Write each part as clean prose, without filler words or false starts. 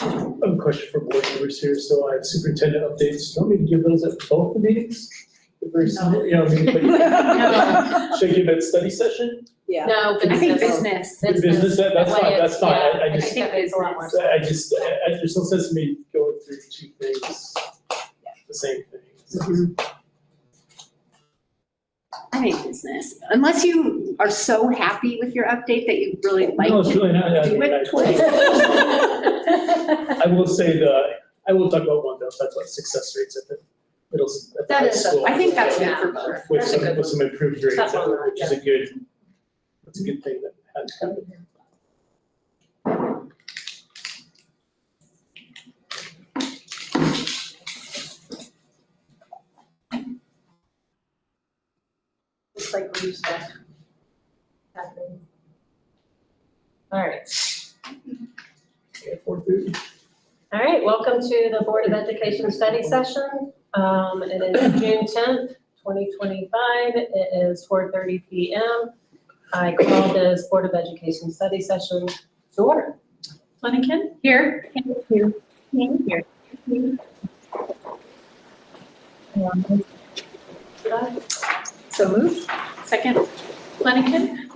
I have a question for board members here. So I have superintendent updates. Do you want me to give those at both the meetings? The very simple, you know, I mean, like, No. should I give it study session? Yeah. No, I think business. business. Business, that's fine, that's fine. Yeah, I just, think that makes a lot more sense. there's no sense in me going through two things, the same thing. I think business, unless you are so happy with your update that you really like No, it's to really not. I do mean, it twice. I will say I will talk about one, though, talk about success rates at the middle, at the That high is a- school. I think that's good Yeah. for both. With That's a some, good with some improved grades, Tough on that, which is that's a good thing that has happened. It's like group stuff happening. All right. 4:30. All right, welcome to the Board of Education study session. It is June 10th, 2025. It is 4:30 p.m. I call this Board of Education study session to order. Flanagan? Here. Here. Here. So moved. Second. Flanagan?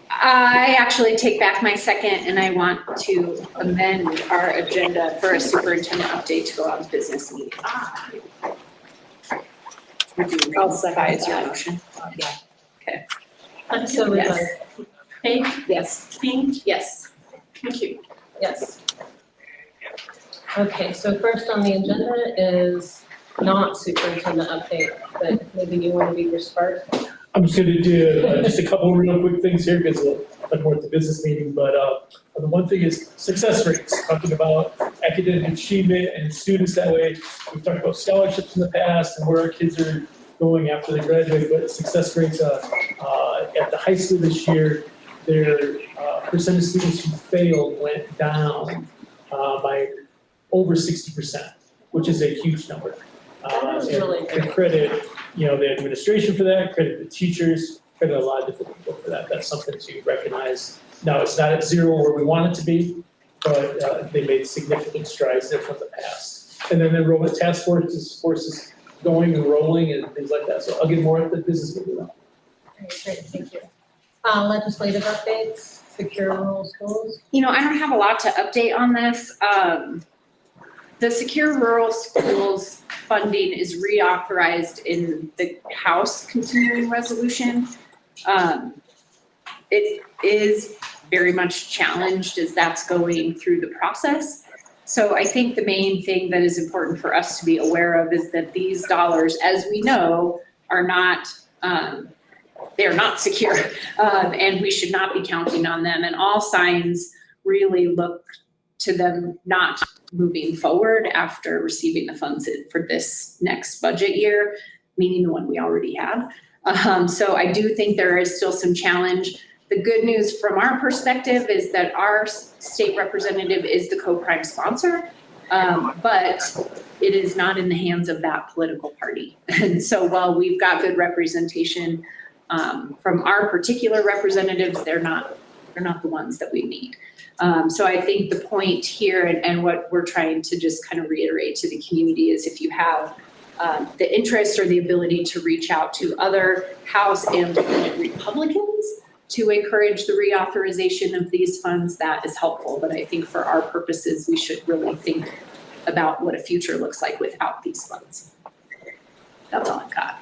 I actually take back my second and I want to amend our agenda for a superintendent update to go on business meeting. I'll second your motion. So we Yes. Hey, yes, King? Yes. Thank you. yes. Okay, so first on the agenda is not superintendent update, but maybe you want to be your spark. I'm just gonna do just a couple real quick things here, because we'll talk more at the business meeting, but the one thing is success rates, talking about academic achievement and students that way. We've talked about scholarships in the past and where our kids are going after they graduate, but success rates at the high school this year, their percent of students who failed went down by over 60%, which is a huge number. That is really And good. credit, you know, the administration for that, credit the teachers, credit a lot of different people for that. That's something to recognize. Now, it's not at zero where we want it to be, but they made significant strides there from the past. And then the enrollment task force is going and rolling and things like that. So I'll get more at the business meeting now. Great, thank you. Legislative updates, secure rural schools. You know, I don't have a lot to update on this. The Secure Rural Schools funding is reauthorized in the House continuing resolution. It is very much challenged as that's going through the process. So I think the main thing that is important for us to be aware of is that these dollars, as we know, are not, they're not secure, and we should not be counting on them. And all signs really look to them not moving forward after receiving the funds for this next budget year, meaning the one we already have. So I do think there is still some challenge. The good news from our perspective is that our state representative is the co-prime sponsor, but it is not in the hands of that political party. And so while we've got good representation from our particular representatives, they're not the ones that we need. So I think the point here and what we're trying to just kind of reiterate to the community is if you have the interest or the ability to reach out to other House and Senate Republicans to encourage the reauthorization of these funds, that is helpful. But I think for our purposes, we should really think about what a future looks like without these funds. That's all I've got.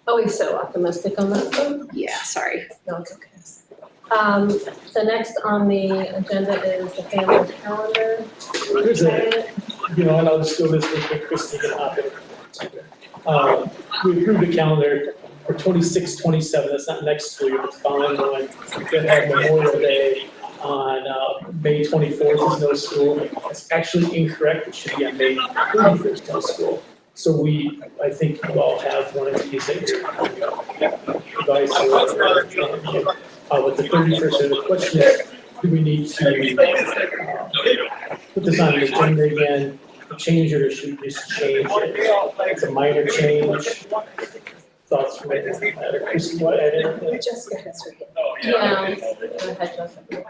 Always so optimistic on that one. Yeah, sorry. No, it's okay. So next on the agenda is the family calendar. There's you know, and I'll just go this with Christie can hop in. We approved the calendar for 26, 27, that's not next school year, but the following one. We're gonna have Memorial Day on May 24th is no school. That's actually incorrect. It should be on May 31st, no school. So I think you all have one of these at your device with the 31st. So the question is, do we need to put this on the agenda again, change it, or should we just change it? It's a minor change. Thoughts from that, or Chris, what added? Jessica has her hand. Yeah, go ahead, Jessica.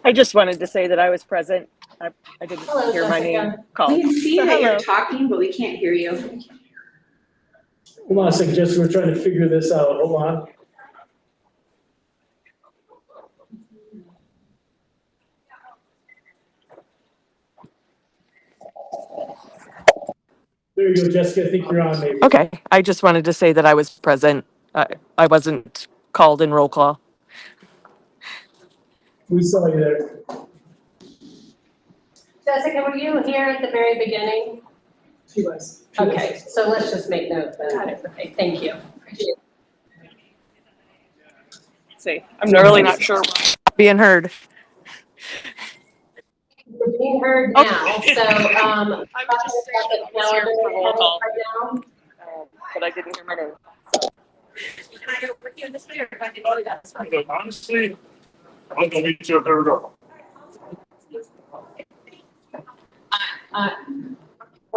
I just wanted to say that I was present. I didn't Hello, hear my name Jessica. called. We can see So that you're hello. talking, but we can't hear you. Hold on a second, Jessica, we're trying to figure this out. Hold on. There you go, Jessica. I think you're on maybe. Okay, I just wanted to say that I was present. I wasn't called in roll call. We saw you there. Jessica, were you here at the very beginning? She was. Okay, so let's just make note then. Okay, thank you. See, I'm really not sure what's being heard. You're being heard now, so, I was just saying I was here for roll call, but I didn't hear my name. Honestly, I'll go meet you at the door.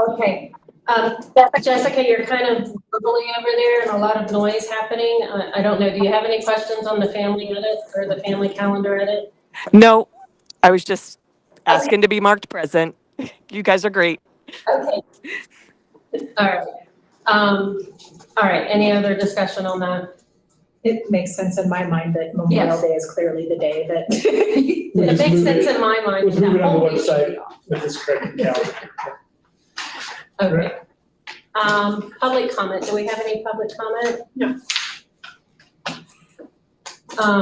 Okay, Jessica, you're kind of verbally over there and a lot of noise happening. I don't know, do you have any questions on the family edit or the family calendar edit? No, I was just asking to be marked present. You guys are great. Okay. All right, any other discussion on that? It makes sense in my mind that Memorial Yes. Day is clearly the day that. We'll It just makes move sense it. in my mind. We'll move it on the that whole week should website. be off. With this correct calendar. Okay. Public comment, do we have any public comment? No.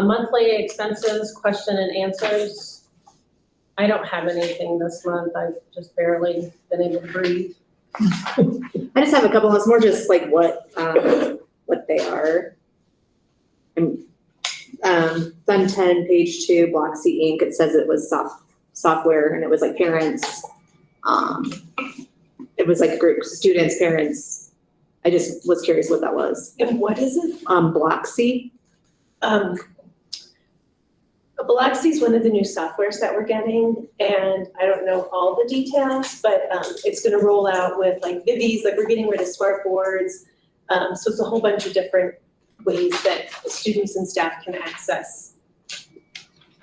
Monthly expenses, question and answers. I don't have anything this month, I've just barely been able to breathe. I just have a couple. It's more just like what they are. And Fund 10, page 2, Block C Inc. It says it was software, and it was like parents. It was like a group, students, parents. I just was curious what that was. And what is it? Block C. Biloxi is one of the new softwares that we're getting, and I don't know all the details, but it's gonna roll out with like Vivi's, like we're getting rid of smart boards. So it's a whole bunch of different ways that students and staff can access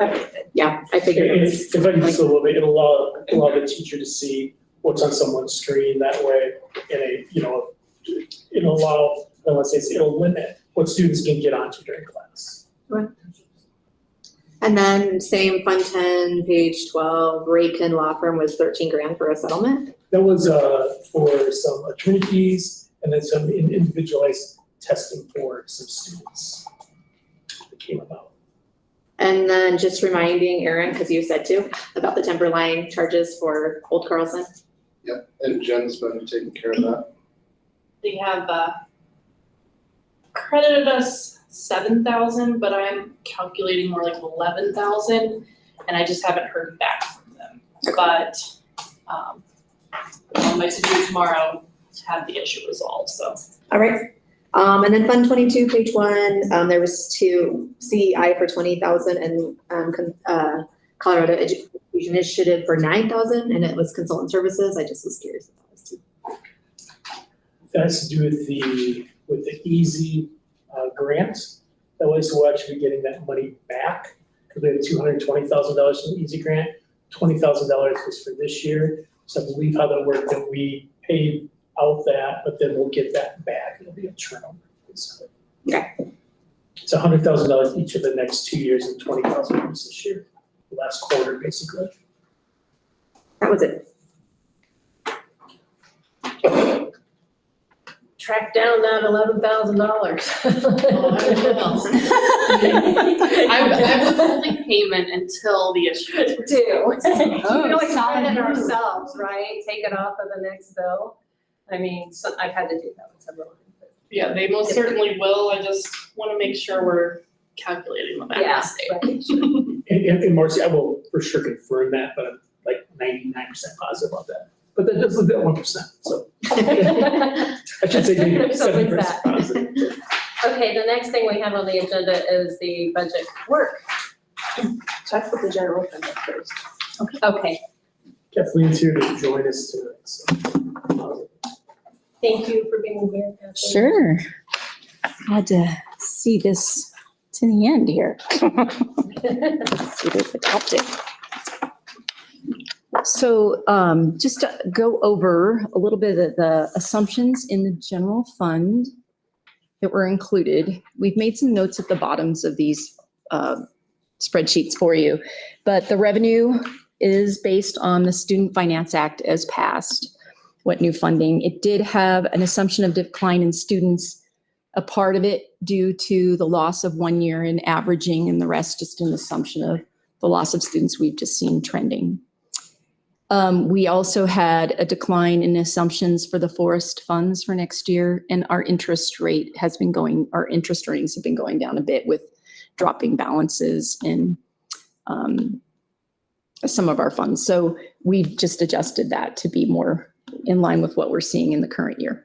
everything. Yeah, I figured it And was. if I can just a little bit, it'll allow the teacher to see what's on someone's screen that way it'll allow, it'll limit what students can get onto during class. And then same Fund 10, page 12, Raykin Law Firm was $13,000 for a settlement. That was for some attorney fees and then some individualized testing for some students that came about. And then just reminding Aaron, because you said too, about the Timberline charges for Old Carlson. Yep, and Jen's been taking care of that. They have credited us 7,000, but I'm calculating more like 11,000, and I just haven't heard back from them. But on my to-do tomorrow to have the issue resolved, so. All right. And then Fund 22, page 1, there was 2 CEI for 20,000 and Colorado Education Initiative for 9,000, and it was consultant services. I just was curious what that was too. That has to do with the EASY grant. That way, so we'll actually be getting that money back because we have $220,000 from the EASY grant. $20,000 was for this year. So I believe how that worked, that we paid out that, but then we'll get that back. It'll be a turnover, basically. Okay. It's $100,000 each of the next 2 years and $20,000 this year, the last quarter, basically. That was it. Track down that $11,000. I'm withholding payment until the issue is resolved. Do. We can always solid spread it move. ourselves, right? Take it off of the next bill. I mean, so I've had to do that with several. Yeah, they most certainly will. I just want to make sure we're calculating the back Yeah, mistake. right. And Marcy, I will for sure confirm that, but I'm like 99% positive about that. But that does look at 1%, so I should say maybe So with 70% that. positive. Okay, the next thing we have on the agenda is the budget work. Talk with the general fund first. Okay, Kathleen's here to join us tonight, so. thank you for being here, Kathleen. Sure. Had to see this to the end here. See this adopted. So just to go over a little bit of the assumptions in the general fund that were included. We've made some notes at the bottoms of these spreadsheets for you, but the revenue is based on the Student Finance Act as passed. What new funding? It did have an assumption of decline in students, a part of it due to the loss of 1 year in averaging, and the rest just an assumption of the loss of students we've just seen trending. We also had a decline in assumptions for the forest funds for next year, and our interest rate has been going, our interest earnings have been going down a bit with dropping balances in some of our funds. So we've just adjusted that to be more in line with what we're seeing in the current year.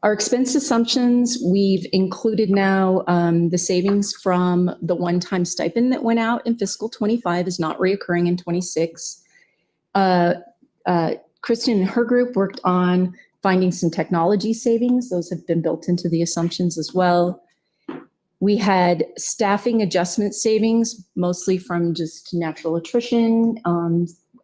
Our expense assumptions, we've included now the savings from the one-time stipend that went out in fiscal 25 is not reoccurring in 26. Kristen and her group worked on finding some technology savings. Those have been built into the assumptions as well. We had staffing adjustment savings, mostly from just natural attrition.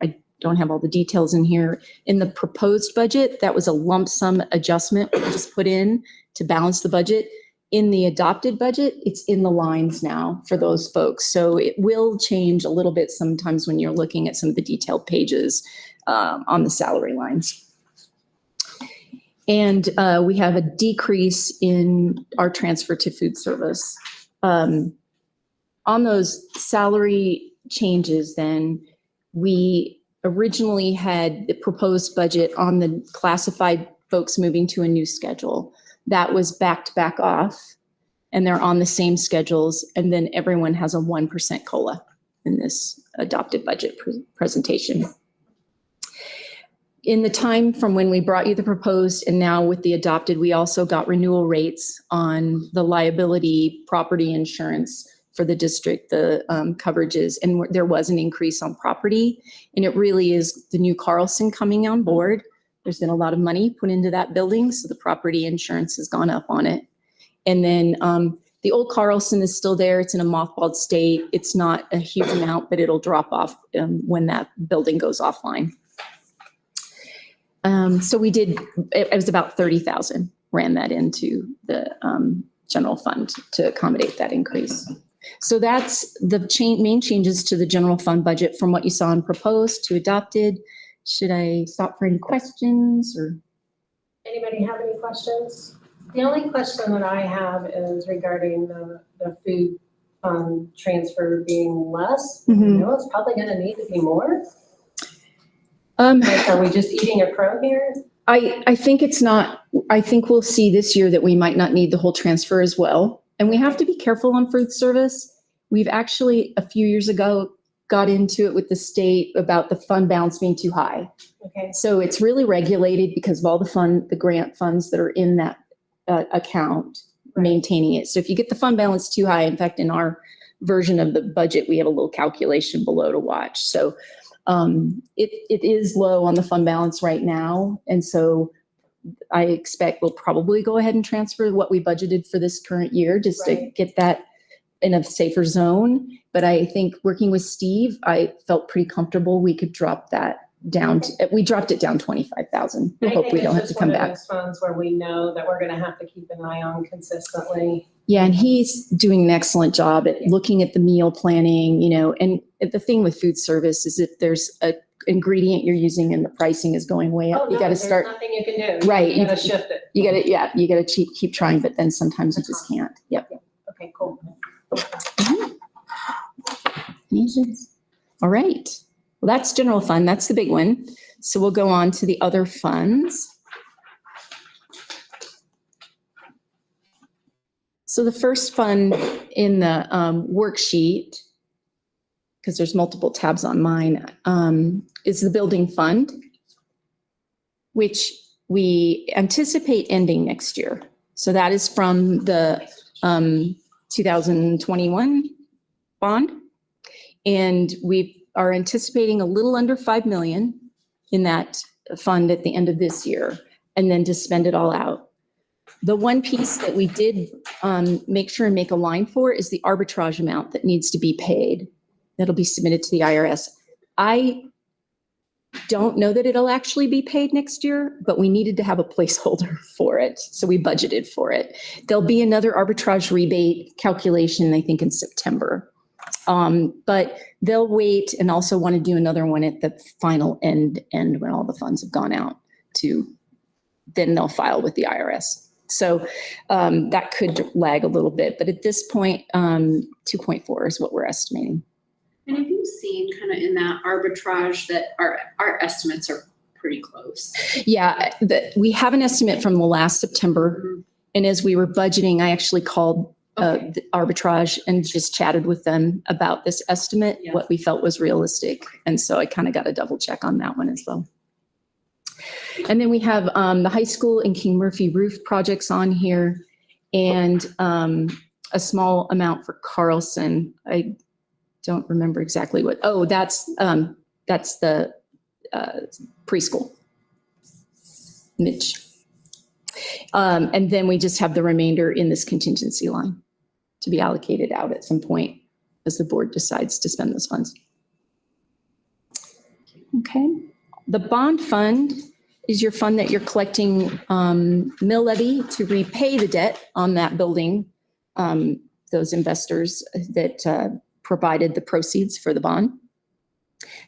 I don't have all the details in here. In the proposed budget, that was a lump sum adjustment we just put in to balance the budget. In the adopted budget, it's in the lines now for those folks. So it will change a little bit sometimes when you're looking at some of the detailed pages on the salary lines. And we have a decrease in our transfer to food service. On those salary changes then, we originally had the proposed budget on the classified folks moving to a new schedule. That was backed back off, and they're on the same schedules, and then everyone has a 1% COLA in this adopted budget presentation. In the time from when we brought you the proposed and now with the adopted, we also got renewal rates on the liability property insurance for the district, the coverages, and there was an increase on property, and it really is the new Carlson coming on board. There's been a lot of money put into that building, so the property insurance has gone up on it. And then the old Carlson is still there. It's in a mothballed state. It's not a huge amount, but it'll drop off when that building goes offline. So we did, it was about 30,000, ran that into the general fund to accommodate that increase. So that's the main changes to the general fund budget from what you saw in proposed to adopted. Should I stop for any questions or? Anybody have any questions? The only question that I have is regarding the food fund transfer being less. You know, it's probably gonna need to be more. Like, are we just eating a crow here? I think it's not, I think we'll see this year that we might not need the whole transfer as well. And we have to be careful on food service. We've actually, a few years ago, got into it with the state about the fund balance being too high. Okay. So it's really regulated because of all the grant funds that are in that account, maintaining it. So if you get the fund balance too high, in fact, in our version of the budget, we have a little calculation below to watch. So it is low on the fund balance right now. And so I expect we'll probably go ahead and transfer what we budgeted for this current year just to get that in a safer zone. But I think working with Steve, I felt pretty comfortable we could drop that down. We dropped it down 25,000. We hope we don't have to come back. I think it's just one of those funds where we know that we're gonna have to keep an eye on consistently. Yeah, and he's doing an excellent job at looking at the meal planning, you know, and the thing with food service is if there's a ingredient you're using and the pricing is going way up, Oh, you no, got to there's start, nothing you can do. right. You gotta shift it. You got to keep trying, but then sometimes you just can't. Yep. Okay, cool. All right. Well, that's general fund. That's the big one. So we'll go on to the other funds. So the first fund in the worksheet because there's multiple tabs on mine, is the building fund, which we anticipate ending next year. So that is from the 2021 bond. And we are anticipating a little under 5 million in that fund at the end of this year, and then to spend it all out. The one piece that we did make sure and make a line for is the arbitrage amount that needs to be paid. That'll be submitted to the IRS. I don't know that it'll actually be paid next year, but we needed to have a placeholder for it. So we budgeted for it. There'll be another arbitrage rebate calculation, I think in September. But they'll wait and also want to do another one at the final end when all the funds have gone out then they'll file with the IRS. So that could lag a little bit, but at this point, 2.4 is what we're estimating. And have you seen kind of in that arbitrage that our estimates are pretty close? Yeah, we have an estimate from the last September. Mhm. And as we were budgeting, I actually called Okay. the arbitrage and just chatted with them about this estimate, Yeah. what we felt was realistic. And so I kind of got a double check on that one as well. And then we have the high school and King Murphy roof projects on here, and a small amount for Carlson. I don't remember exactly what. Oh, that's the preschool. Mitch. And then we just have the remainder in this contingency line to be allocated out at some point as the board decides to spend those funds. Okay. The bond fund is your fund that you're collecting mill levy to repay the debt on that building, those investors that provided the proceeds for the bond.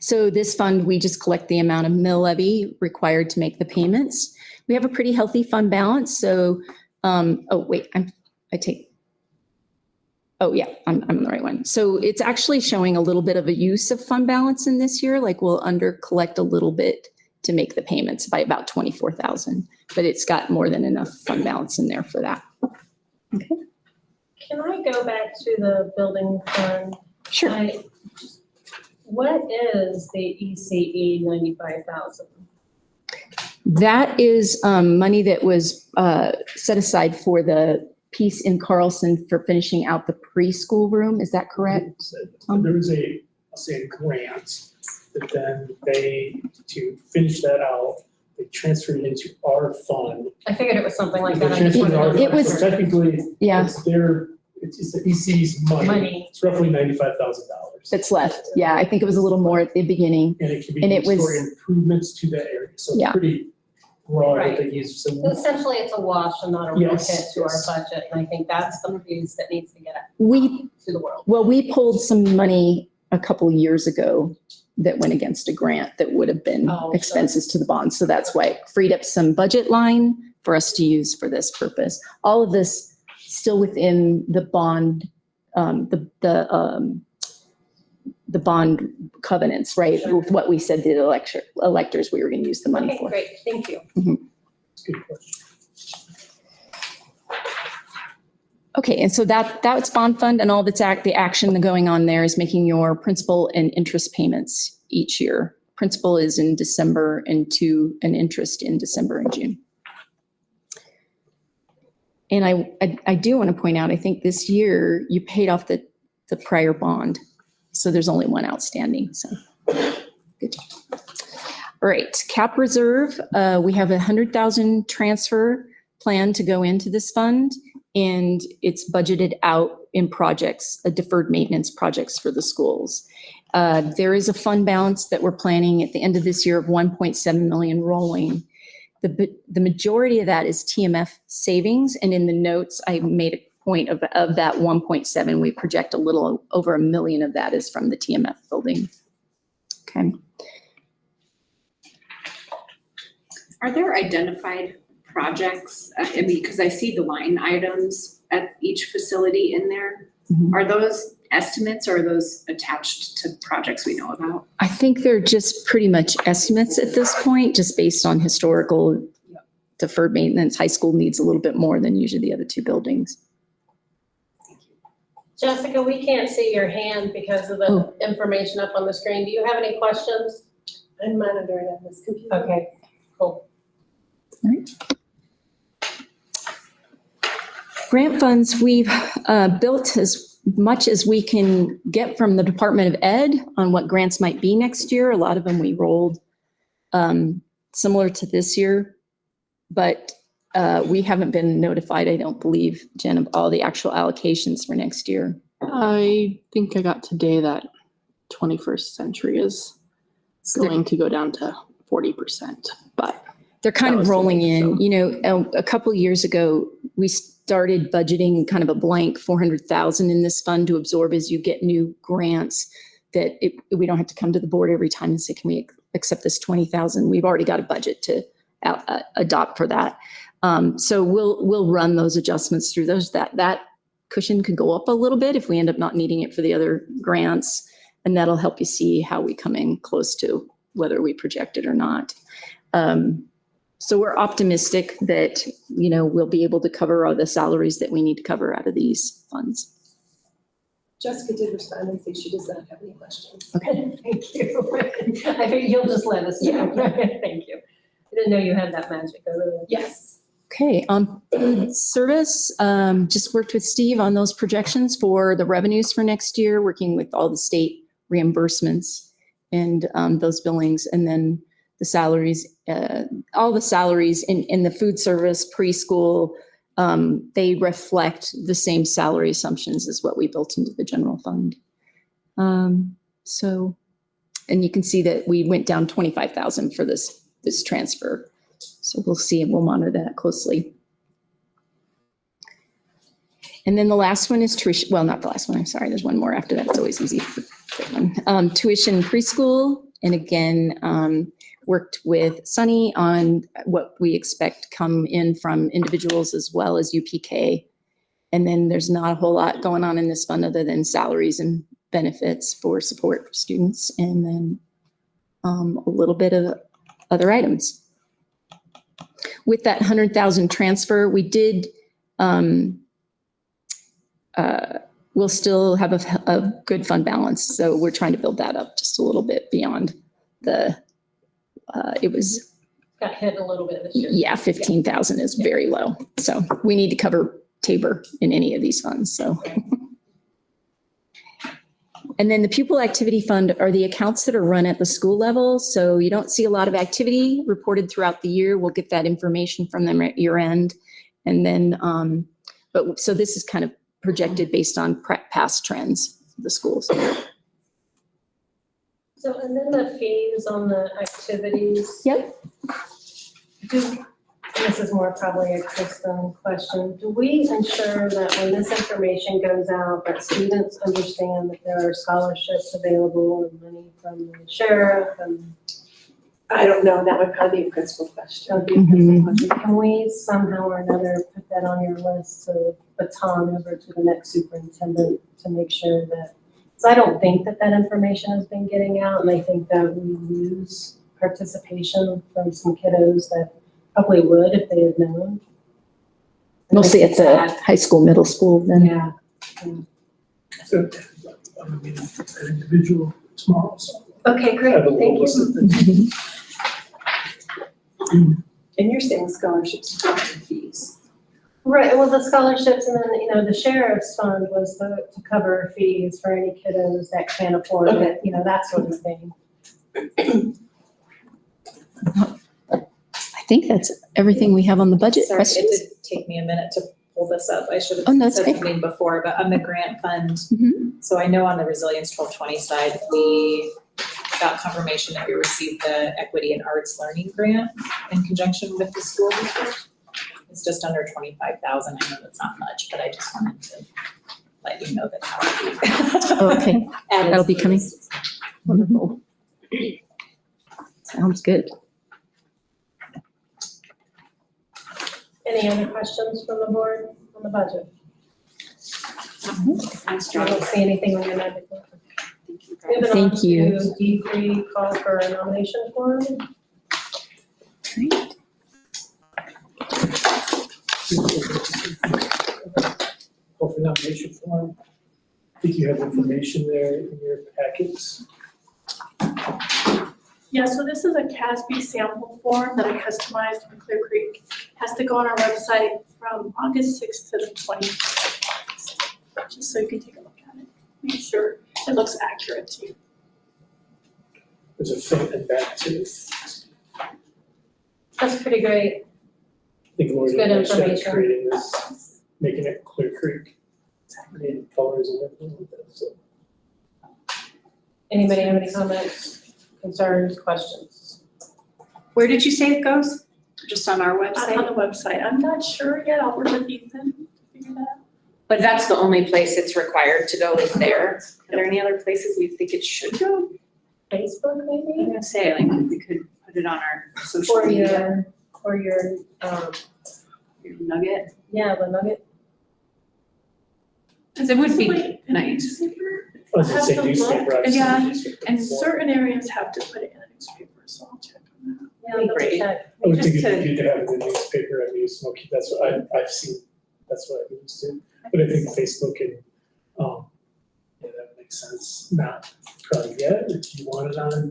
So this fund, we just collect the amount of mill levy required to make the payments. We have a pretty healthy fund balance. So, I'm on the right one. So it's actually showing a little bit of a use of fund balance in this year. Like we'll under collect a little bit to make the payments by about 24,000, but it's got more than enough fund balance in there for that. Okay. Can I go back to the building fund? Sure. What is the ECE 95,000? That is money that was set aside for the piece in Carlson for finishing out the preschool room. Is that correct? There was I'll say a grant that then to finish that out, they transferred it into our fund. I figured it was something like They that. I just transferred wanted it to to our It fund. was- So technically, Yeah, it's the EC's money. It's roughly $95,000. that's left. Yeah, I think it was a little more at the beginning. And it can be and it used for was- improvements to that area. So Yeah. it's pretty broad Right. that they use. So Essentially, it's a wash and not a real Yes, hit to our yes. budget, and I think that's the piece that needs to get We to the world. Well, we pulled some money a couple of years ago that went against a grant that would have been Oh, sure. expenses to the bond. So that's why it freed up some budget line for us to use for this purpose. All of this still within the bond, the bond covenants, right? Sure. With what we said to the electors we were going to use the money Okay, for. great, thank you. it's a good question. Okay, and so that's bond fund, and all the action going on there is making your principal and interest payments each year. Principal is in December and interest in December and June. And I do want to point out, I think this year you paid off the prior bond. So there's only one outstanding, so good job. All right, cap reserve, we have 100,000 transfer plan to go into this fund. And it's budgeted out in projects, deferred maintenance projects for the schools. There is a fund balance that we're planning at the end of this year of 1.7 million rolling. The majority of that is TMF savings. And in the notes, I made a point of that 1.7, we project a little over $1 million of that is from the TMF building. Okay. Are there identified projects? I mean, because I see the line items at each facility in there. Mhm. Are those estimates or are those attached to projects we know about? I think they're just pretty much estimates at this point, just based on historical deferred maintenance. High school needs a little bit more than usually the other two buildings. Jessica, we can't see your hand because of the information up on the screen. Do you have any questions? I'm monitoring on this computer. Okay, cool. Grant funds, we've built as much as we can get from the Department of Ed on what grants might be next year. A lot of them we rolled similar to this year, but we haven't been notified, I don't believe, Jen, of all the actual allocations for next year. I think I got today that 21st Century is going to go down to 40%, but They're kind That of was rolling today, in, so. you know, a couple years ago, we started budgeting kind of a blank 400,000 in this fund to absorb as you get new grants, that we don't have to come to the board every time and say, can we accept this 20,000? We've already got a budget to adopt for that. So we'll run those adjustments through those. That cushion could go up a little bit if we end up not needing it for the other grants. And that'll help you see how we come in close to whether we project it or not. So we're optimistic that, you know, we'll be able to cover all the salaries that we need to cover out of these funds. Jessica did respond and say she does not have any questions. Okay. Thank you. I think you'll just let us know. Thank you. I didn't know you had that magic over there. Yes. Okay, food service, just worked with Steve on those projections for the revenues for next year, working with all the state reimbursements and those billings, and then the salaries, all the salaries in the food service, preschool, they reflect the same salary assumptions as what we built into the general fund. So, and you can see that we went down 25,000 for this transfer. So we'll see, and we'll monitor that closely. And then the last one is tuition. Well, not the last one. I'm sorry. There's one more after that. It's always easy. Tuition preschool. And again, worked with Sunny on what we expect come in from individuals as well as UPK. And then there's not a whole lot going on in this fund other than salaries and benefits for support for students. And then a little bit of other items. With that 100,000 transfer, we did, we'll still have a good fund balance. So we're trying to build that up just a little bit beyond the, it was, Got hit a little bit this year. yeah, 15,000 is very low. So we need to cover Tabor in any of these funds, so. And then the pupil activity fund are the accounts that are run at the school level. So you don't see a lot of activity reported throughout the year. We'll get that information from them at year end. And then, so this is kind of projected based on past trends of the schools. So, and then the fees on the activities. Yep. This is more probably a Kristen question. Do we ensure that when this information goes out, that students understand that there are scholarships available and money from the sheriff and? I don't know, that would probably be a principal question. That would be a Kristen question. Can we somehow or another put that on your list to baton over to the next superintendent to make sure that, because I don't think that information has been getting out, and I think that we lose participation from some kiddos that probably would if they had known. Mostly at the high school, middle school then. Yeah. So, I'm gonna be an individual tomorrow, so Okay, I great, have a thank little list you. of things. And you're saying scholarships and fees. Right, well, the scholarships and then, the sheriff's fund was to cover fees for any kiddos that can't afford it, that sort of thing. I think that's everything we have on the budget. Sorry, Questions? it did take me a minute to pull this up. I should Oh, no, have it's said okay. something before, but on the grant fund, Mhm. so I know on the Resilience 1220 side, we got confirmation that we received the Equity and Arts Learning Grant in conjunction with the school district. It's just under 25,000. I know that's not much, but I just wanted to let you know that. Oh, okay, Added that'll be to the coming. list. Wonderful. Sounds good. Any other questions from the board on the budget? Nice I job. don't see anything on your magic. Thank you, guys. Moving on Thank you. to D3, call for a nomination form. Call for nomination form. think you have information there in your packets. Yeah, so this is a CASB sample form that I customized for Clear Creek. Has to go on our website from August 6th to the 20th of August, just so you can take a look at it. Make sure it looks accurate to you. There's a front and back to it. That's pretty great. I think Lori It's good did a nice job information. creating this, making it Clear Creek. Creating colors and everything like that, so. Anybody have any comments, concerns, questions? Where did you say it goes? Just on our On website? the website, I'm not sure yet, I'll work with Ethan to figure that out. But that's the only place it's required to go is there. Are there any other places we think it should go? Facebook I'm maybe? gonna say, like, if we could put it on our social Or media, your, your nugget. yeah, the nugget. Cause it would be Wait, nice. newspaper? I was gonna Have say to look. newspaper, I've seen Yeah, newspaper and before. Certain areas have to put it in a newspaper, so I'll check on that. Yeah, double Great. check. I would think just it'd to- be good to have it in the newspaper, I mean, Smoky, that's what I've seen, that's what I'm used to. But I think Facebook and, yeah, that makes sense, not probably yet, if you want it on,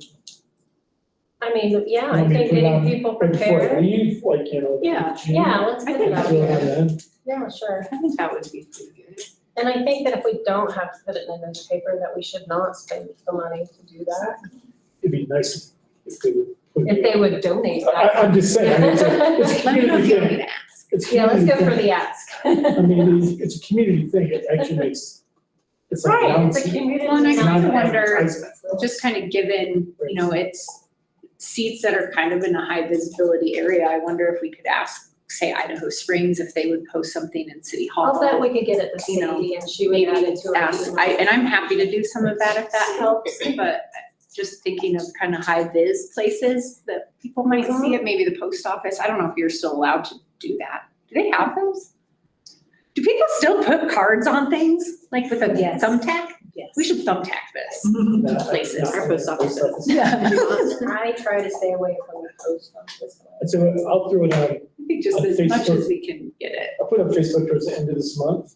I mean, yeah, I Want me to think put it getting on people right before I prepared. leave, like, you know. Yeah, June. Yeah, let's I get think it out Throw it on there. then. Yeah, sure. I think that would be pretty good. And I think that if we don't have to put it in a newspaper, that we should not spend the money to do that. It'd be nice if they would put If it. they would donate I, that. I'm just saying, it's a Let me know if you want community me thing. to ask. It's a Yeah, let's community go for thing. the ask. I mean, it's a community thing, it actually makes, it's like. Right, it's a announcing- community. Well, and I it's kind not of an wonder, advertisement. just kind of given, you know, it's seats that are kind of in a high visibility area, I wonder if we could ask, say Idaho Springs, if they would post something in City Hall. I'll bet we could get it to You know, Sadie and she would add it to our Ask, email. and I'm happy to do some of that if that helps, but just thinking of kind of high vis places that people might see it, maybe the post office, I don't know if you're still allowed to do that. Do they have those? Do people still put cards on things, like with a Yes. thumbtack? Yes. We should thumbtack this. No, places. not- Our post office does. Yeah. I try to stay away from the post office. And so I'll throw it on, I think just as much as we can get it. I'll put it on Facebook towards the end of this month,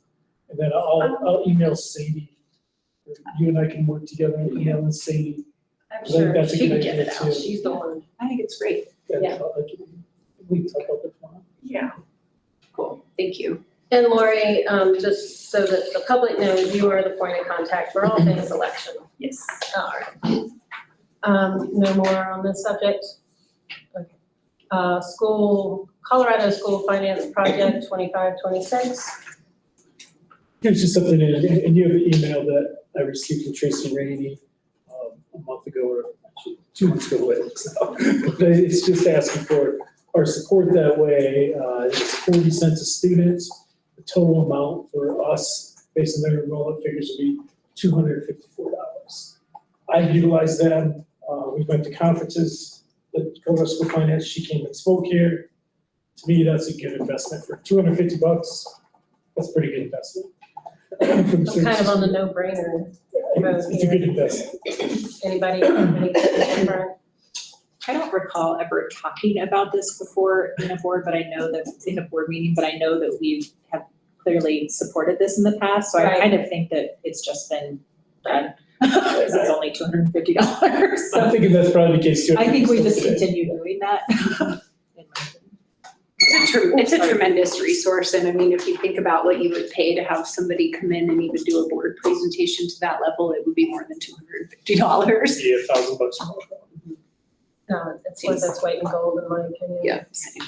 and then I'll email Sadie. You and I can work together and email Sadie. I'm I think sure that's a she good can get idea it too. out. She's the one. I think it's great. And Yeah. we can talk about that tomorrow. Yeah. Cool. Thank you. And Lori, just so that the public knows, you are the point of contact for all things election. Yes. All right. No more on this subject? Okay. Colorado School Finance Project 2526. Here's just something, and you have an email that I received from Tracy Rainey a month ago, or actually 2 months ago, so. But it's just asking for our support that way. It's 40 cents a student. The total amount for us, based on their enrollment figures, would be $254. I've utilized them. We went to conferences, the Colorado School Finance, she came and spoke here. To me, that's a good investment for $250. That's a pretty good investment. I'm kind of on the no-brainer. It's a good investment. Anybody? Different? I don't recall ever talking about this before in a board, but I know that in a board meeting, but I know that we have clearly supported this in the past, so I Right. kind of think that it's just been done. Because it's only $250, so I'm thinking that's probably the case too. I think we just continue doing that. in my opinion. It's a tremendous resource, and I mean, if you think about what you would pay to have somebody come in and even do a board presentation to that level, it would be more than $250. Yeah, $1,000 more. No, it's worth its weight in gold in my opinion. Yeah, same.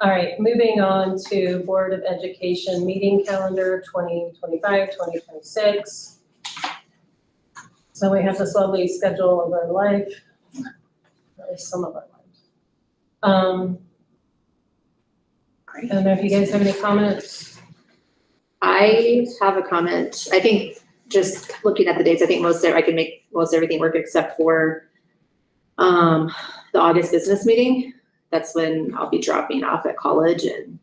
All right, moving on to Board of Education meeting calendar 2025, 2026. So we have this lovely schedule of our life, at least some of our lives. Great. I don't know if you guys have any comments. I have a comment. I think just looking at the dates, I think I can make most everything work except for the August business meeting. That's when I'll be dropping off at college, and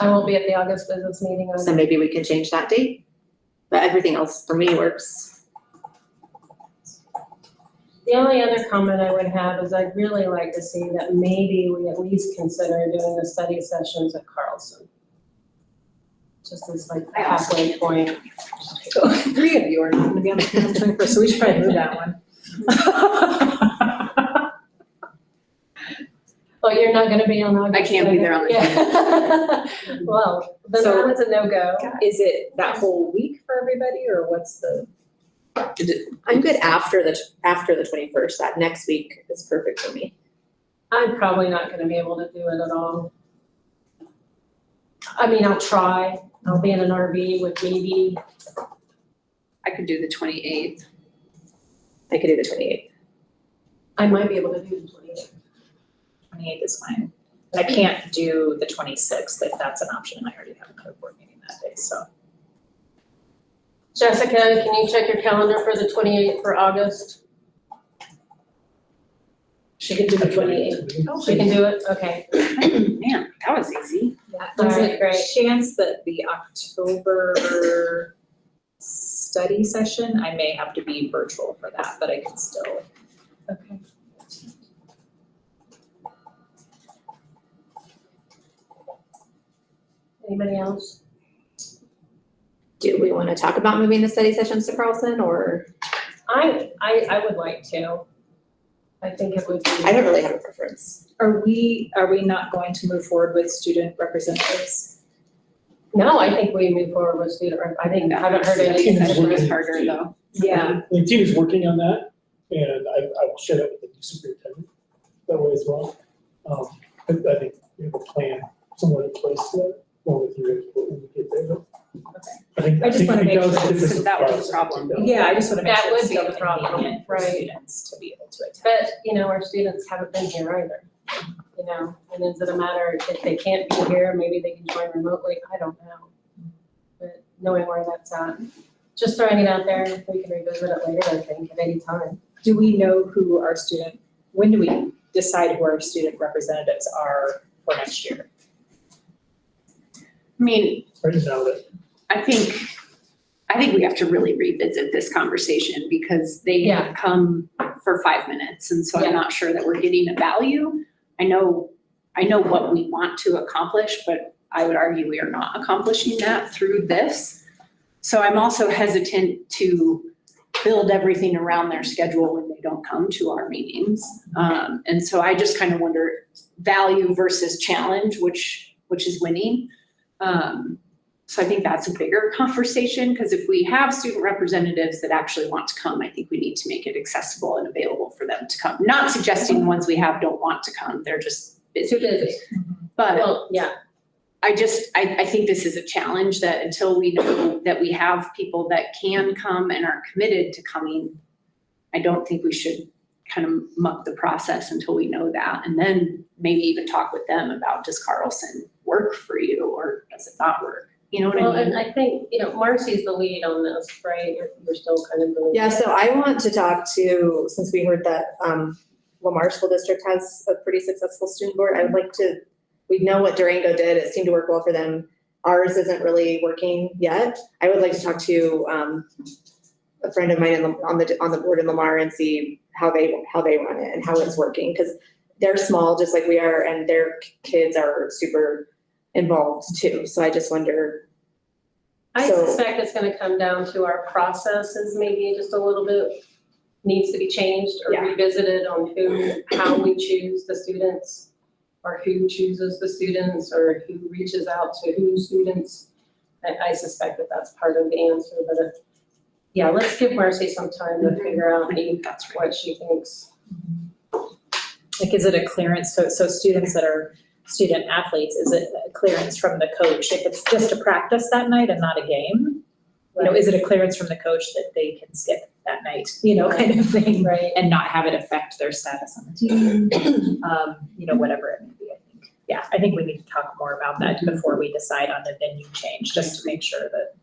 I won't be at the August business meeting. so maybe we can change that date. But everything else for me works. The only other comment I would have is I'd really like to see that maybe we at least consider doing the study sessions at Carlson. just as like a halfway point. So 3 of you are not gonna be on the 21st, so we should probably move that one. Oh, you're not gonna be on August? I can't be there on the Yeah. Well, then So- that was a no-go. Is it that whole week for everybody, or what's the? I'm good after the 21st. That next week is perfect for me. I'm probably not gonna be able to do it at all. I mean, I'll try. I'll be in an RV with maybe, I could do the 28th. I could do the 28th. I might be able to do the 28th. 28th is fine. I can't do the 26th if that's an option, and I already have another board meeting that day, so. Jessica, can you check your calendar for the 28th for August? She can do the 28th. She can do it? Okay. Man, that was easy. All There's right, a great. chance that the October study session, I may have to be virtual for that, but I can still. Okay. Anybody else? Do we want to talk about moving the study sessions to Carlson, or? I would like to. I think it would be. I don't really have a preference. Are we not going to move forward with student representatives? No, I think we move forward with student rep. I think, I haven't heard That anything. seems Session is harder though. Yeah. The team is working on that, and I will share that with the new superintendent that way as well. I think we have a plan somewhere in place for that, along with your input when we get there. I just wanna make sure that was because that was the problem. Yeah, I just want to make That sure would it's be still the problem, convenient for right. students to be able to attend. But, you know, our students haven't been here either, you know, and is it a matter if they can't be here, maybe they can join remotely, I don't know. But knowing where that's at, just throwing it out there, we can revisit it later, I think, at any time. Do we know who our student, when do we decide who our student representatives are for next year? I mean, Right now, that I think we have to really revisit this conversation because they Yeah. have come for 5 minutes, and so Yeah. I'm not sure that we're getting a value. I know what we want to accomplish, but I would argue we are not accomplishing that through this. So I'm also hesitant to build everything around their schedule when they don't come to our meetings. And so I just kind of wonder value versus challenge, which is winning. So I think that's a bigger conversation, because if we have student representatives that actually want to come, I think we need to make it accessible and available for them to come. Not suggesting the ones we have don't want to come, they're just busy. Too busy. But Well, yeah, I think this is a challenge that until we know that we have people that can come and are committed to coming, I don't think we should kind of muck the process until we know that. And then maybe even talk with them about, does Carlson work for you or does it not work? You know what well, I and mean? I think, you know, Marcy's the lead on this, right? You're still kind of the. Yeah, so I want to talk to, since we heard that Lamar School District has a pretty successful student board, I would like to, we know what Durango did, it seemed to work well for them. Ours isn't really working yet. I would like to talk to a friend of mine on the board in Lamar and see how they run it and how it's working, because they're small, just like we are, and their kids are super involved too. So I just wonder. I So- suspect it's gonna come down to our processes, maybe just a little bit needs to be changed or Yeah. revisited on how we choose the students, or who chooses the students, or who reaches out to whose students. I suspect that that's part of the answer, but yeah, let's give Marcy some time to figure out I think that's right. what she thinks. Like, is it a clearance, so students that are student athletes, is it a clearance from the coach if it's just a practice that night and not a game? You know, is it a clearance from the coach that they can skip that night, you know, kind of thing? Right. And not have it affect their status on the team, you know, whatever it may be, I think. Yeah, I think we need to talk more about that before we decide on the venue change, just to make sure that.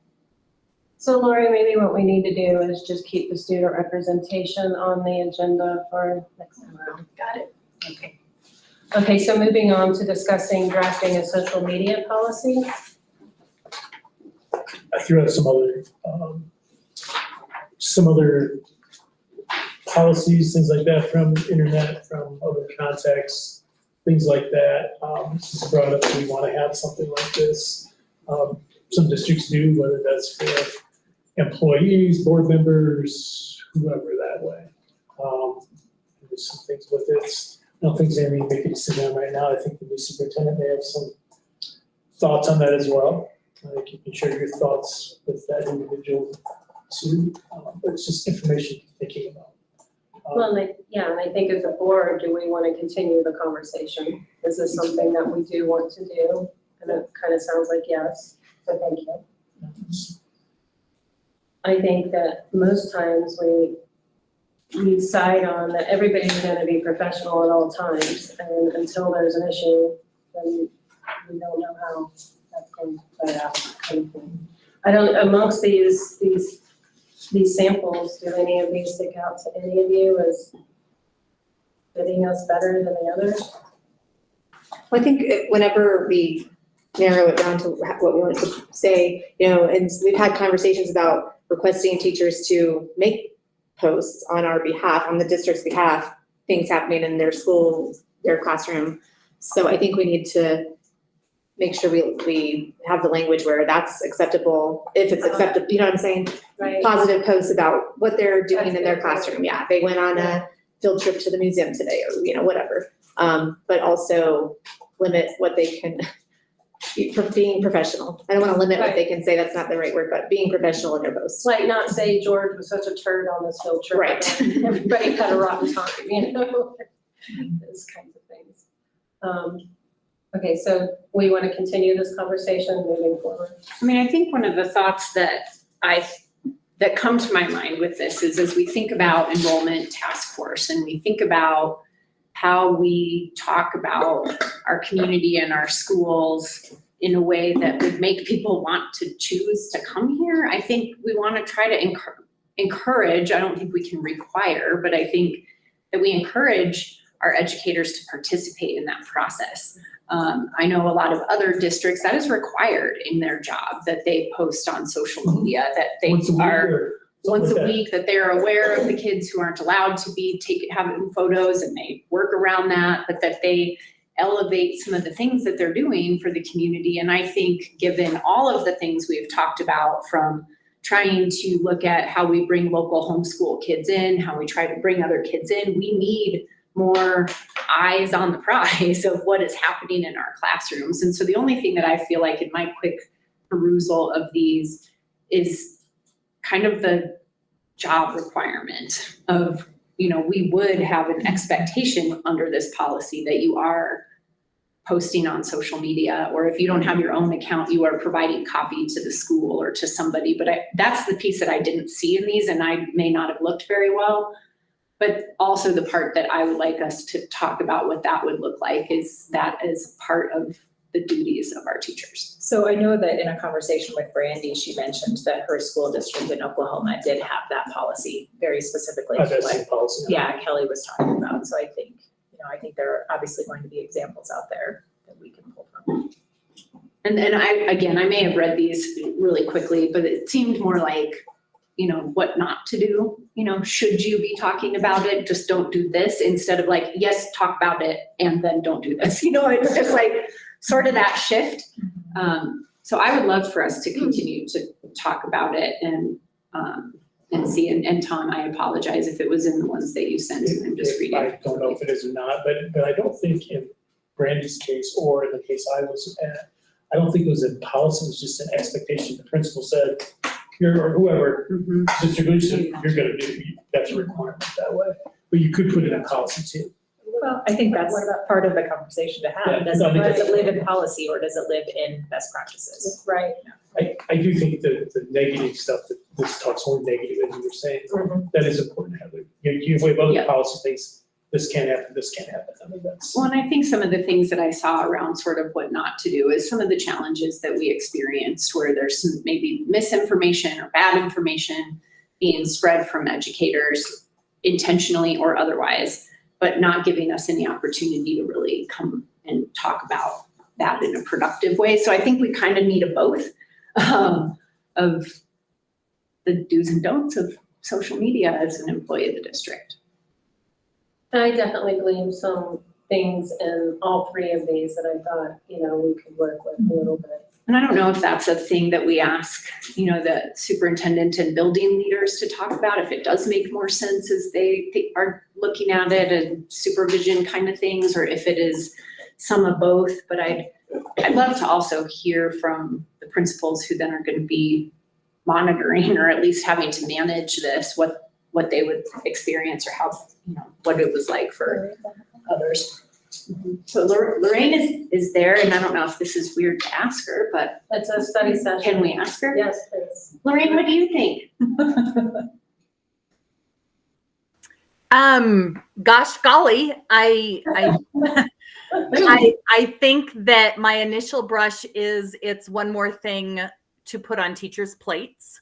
So Lori, maybe what we need to do is just keep the student representation on the agenda for next time around. Got it. Okay. Okay, so moving on to discussing drafting a social media policy. I threw out some other policies, things like that from internet, from other contacts, things like that. This is brought up, we want to have something like this. some districts do, whether that's for employees, board members, whoever that way. There's some things with it. I don't think there's anything they can sit down right now. I think the new superintendent may have some thoughts on that as well. I think you can share your thoughts with that individual too. But it's just information to be thinking about. Well, and I think as a board, do we want to continue the conversation? Is this something that we do want to do? And it kind of sounds like yes, so thank you. I think that most times we decide on that everybody's gonna be professional at all times, and until there's an issue, then we don't know how that's going to play out, kind of thing. I don't, amongst these samples, do any of these stick out to any of you as fitting us better than the others? Well, I think whenever we narrow it down to what we want to say, and we've had conversations about requesting teachers to make posts on our behalf, on the district's behalf, things happening in their school, their classroom. So I think we need to make sure we have the language where that's acceptable, if it's acceptable, you know what I'm saying? Right. Positive posts about what they're doing in their classroom. Yeah, they went on a field trip to the museum today, or whatever. But also limit what they can, for being professional. I don't want to limit what they can say, that's not the right word, but being professional in their posts. Like not say George was such a turd on this field trip. Right. and Everybody had a rotten time, those kinds of things. Okay, so we want to continue this conversation moving forward. I mean, I think one of the thoughts that come to my mind with this is as we think about enrollment task force and we think about how we talk about our community and our schools in a way that would make people want to choose to come here, I think we want to try to encourage, I don't think we can require, but I think that we encourage our educators to participate in that process. I know a lot of other districts, that is required in their job, that they post on social media, that they Once a week are or once something a like that. week, that they're aware of the kids who aren't allowed to be having photos and they work around that, but that they elevate some of the things that they're doing for the community. And I think given all of the things we've talked about, from trying to look at how we bring local homeschool kids in, how we try to bring other kids in, we need more eyes on the prize of what is happening in our classrooms. And so the only thing that I feel like in my quick perusal of these is kind of the job requirement of, we would have an expectation under this policy that you are posting on social media, or if you don't have your own account, you are providing copy to the school or to somebody. But that's the piece that I didn't see in these, and I may not have looked very well. But also the part that I would like us to talk about what that would look like is that as part of the duties of our teachers. So I know that in a conversation with Brandy, she mentioned that her school district in Oklahoma did have that policy very specifically. That's to the what, policy. Kelly was talking about. So I think there are obviously going to be examples out there that we can pull from. And I may have read these really quickly, but it seemed more like, what not to do. Should you be talking about it? Just don't do this, instead of like, yes, talk about it and then don't do this. It's just like sort of that shift. So I would love for us to continue to talk about it and see. And Tom, I apologize if it was in the ones that you sent. I'm just reading. I don't know if it is or not, but I don't think in Brandy's case or in the case I was at, I don't think it was a policy, it was just an expectation. The principal said, or whoever, Mr. Gleason, you're gonna do, that's a requirement that way. But you could put it in policy too. Well, I think that's part of the conversation to have. Yeah, Does I think it live in policy or does it live in best practices? Right. I do think that the negative stuff, that this talks more negative, as you were saying, that is important to have. You have other Yeah. policy things, this can't happen, this can't happen. I mean, that's. Well, and I think some of the things that I saw around sort of what not to do is some of the challenges that we experienced where there's some maybe misinformation or bad information being spread from educators intentionally or otherwise, but not giving us any opportunity to really come and talk about that in a productive way. So I think we kind of need a both of the do's and don'ts of social media as an employee of the district. I definitely gleaned some things in all three of these that I thought, we could work with a little bit. And I don't know if that's a thing that we ask, the superintendent and building leaders to talk about, if it does make more sense as they are looking at it and supervision kind of things, or if it is some of both. But I'd love to also hear from the principals who then are going to be monitoring or at least having to manage this, what they would experience or how, what it was like for others. So Lorraine is there, and I don't know if this is weird to ask her, but It's a study session. can we ask her? Yes, please. Lorraine, what do you think? Gosh golly, I think that my initial brush is it's one more thing to put on teachers' plates.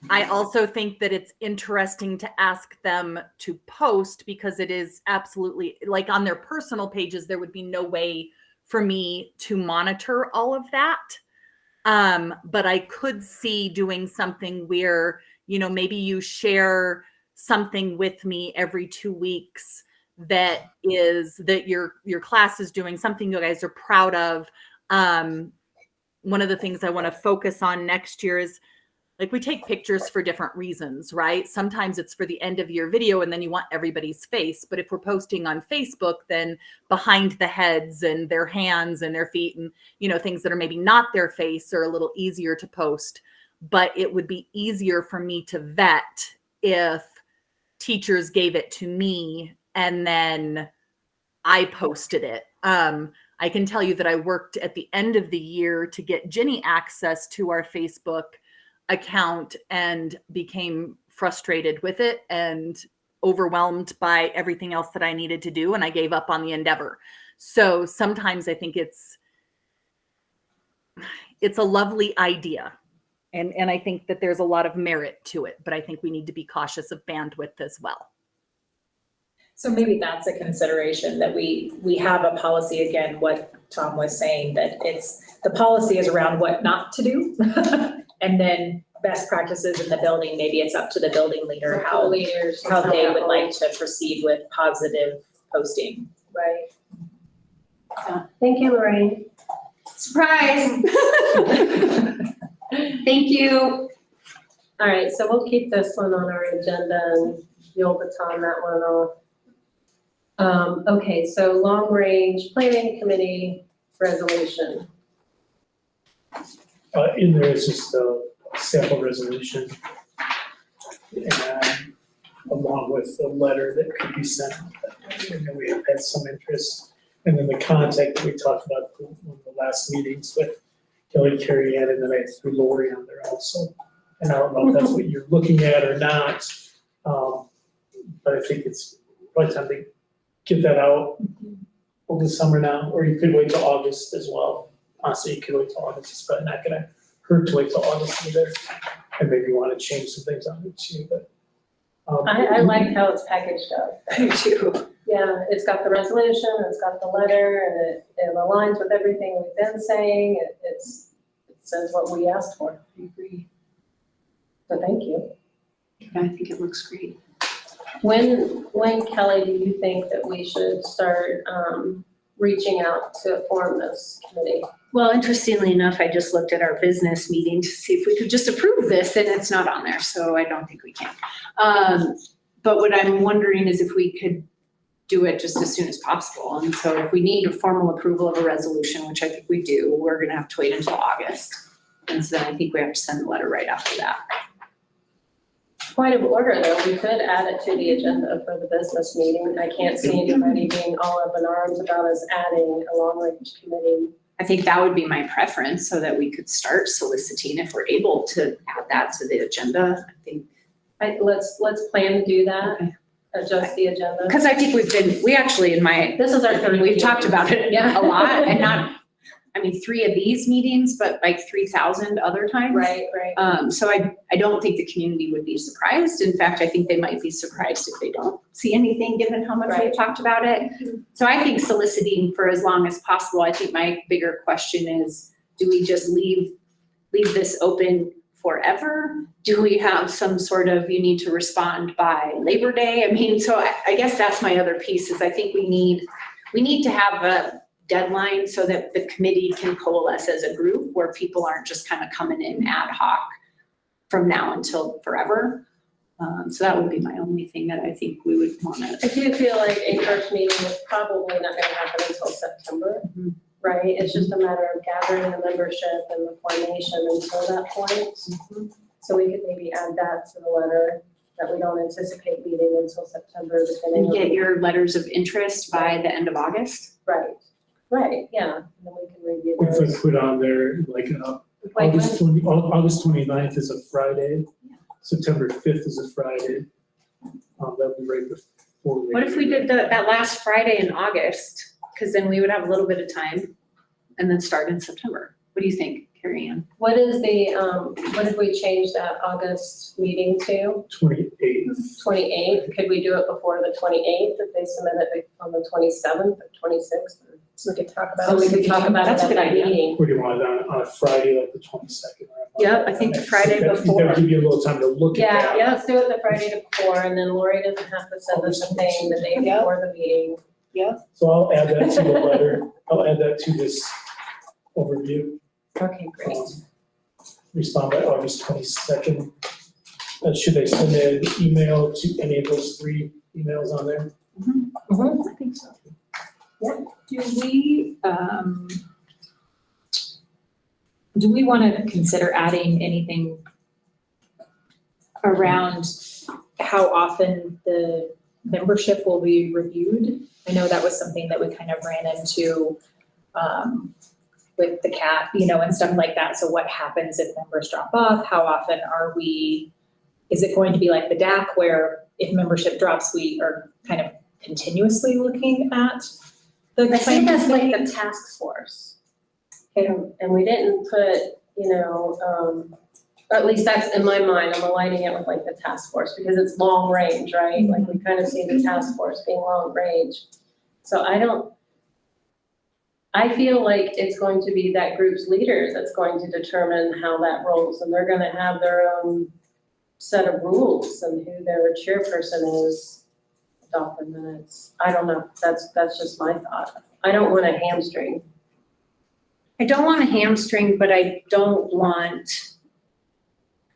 I also think that it's interesting to ask them to post, because it is absolutely, like, on their personal pages, there would be no way for me to monitor all of that. But I could see doing something where, maybe you share something with me every 2 weeks that your class is doing something you guys are proud of. One of the things I want to focus on next year is, like, we take pictures for different reasons, right? Sometimes it's for the end of year video and then you want everybody's face. But if we're posting on Facebook, then behind the heads and their hands and their feet and, things that are maybe not their face are a little easier to post. But it would be easier for me to vet if teachers gave it to me and then I posted it. I can tell you that I worked at the end of the year to get Ginny access to our Facebook account and became frustrated with it and overwhelmed by everything else that I needed to do. And I gave up on the endeavor. So sometimes I think it's a lovely idea. And I think that there's a lot of merit to it, but I think we need to be cautious of bandwidth as well. So maybe that's a consideration, that we have a policy, again, what Tom was saying, that the policy is around what not to do. And then best practices in the building, maybe it's up to the building leader how they would like to proceed with positive posting. Right. Thank you, Lorraine. Surprise! Thank you. All right, so we'll keep this one on our agenda and you'll baton that one off. Okay, so long range planning committee resolution. In there is just a sample resolution. And along with a letter that could be sent. And we have had some interest. And then the contact that we talked about in one of the last meetings with Kelly, Carrie Ann, and then I threw Lori on there also. And I don't know if that's what you're looking at or not. But I think it's probably time to get that out over the summer now, or you could wait till August as well. Honestly, you could wait till August, it's probably not gonna hurt to wait till August either. And maybe you wanna change some things on it too, but. I like how it's packaged up. I do too. Yeah, it's got the resolution, it's got the letter, and it aligns with everything we've been saying. It says what we asked for. I agree. So thank you. I think it looks great. When Kelly, do you think that we should start reaching out to form this committee? Well, interestingly enough, I just looked at our business meeting to see if we could just approve this, and it's not on there, so I don't think we can. But what I'm wondering is if we could do it just as soon as possible. And so if we need a formal approval of a resolution, which I think we do, we're gonna have to wait until August. And so then I think we have to send a letter right after that. Point of order, though, we could add it to the agenda for the business meeting. I can't see anybody being all up in arms about us adding a long range committee. I think that would be my preference, so that we could start soliciting if we're able to add that to the agenda. I think. Let's plan to do that, Okay. adjust the agenda. Because I think we actually in my, This is our third. we've talked about it Yeah. a lot, and not, 3 of these meetings, but like 3,000 other times. Right. So I don't think the community would be surprised. In fact, I think they might be surprised if they don't see anything, given how much we've talked about it. So I think soliciting for as long as possible. I think my bigger question is, do we just leave this open forever? Do we have some sort of, you need to respond by Labor Day? So I guess that's my other piece, is I think we need to have deadline so that the committee can coalesce as a group where people aren't just kind of coming in ad hoc from now until forever. So that would be my only thing that I think we would want to. I do feel like a first meeting is probably not gonna happen until September, Mhm. right? It's just a matter of gathering the membership and the formation until that point. So we could maybe add that to the letter, that we don't anticipate meeting until September, depending And on. get your letters of interest by the end of August. Right, yeah, and then we can review If we those. put on there, like, Like August 29th is a Friday, September 5th is a Friday. That'd be right before. What if we did that last Friday in August? Because then we would have a little bit of time and then start in September. What do you think, Carrie Ann? What is the, what did we change that August meeting to? 28th. 28th? Could we do it before the 28th if they submit it on the 27th or 26th? So we could talk about it. So we could talk about it That's at a that good meeting. meeting. Or do you want it on a Friday, like the 22nd? Yep, I think the Friday before. That'll give you a little time to look at that. Yeah, let's do it the Friday before, and then Lori doesn't have to send us a thing the day before the meeting. So I'll add that to the letter. I'll add that to this overview. Okay, great. Respond by August 22nd. Should they send an email to any of those 3 emails on there? Mhm. I think so. Do we want to consider adding anything around how often the membership will be reviewed? I know that was something that we kind of ran into with the CAT, and stuff like that. So what happens if members drop off? How often is it going to be like the DAC where if membership drops, we are kind of continuously looking at the I think that's like committee? the task force. And we didn't put, at least that's in my mind, I'm aligning it with like the task force because it's long range, right? Like we kind of see the task force being long range. So I feel like it's going to be that group's leader that's going to determine how that rolls, and they're gonna have their own set of rules and who their chairperson is, adopt the minutes. I don't know, that's just my thought. I don't want a hamstring. I don't want a hamstring, but I don't want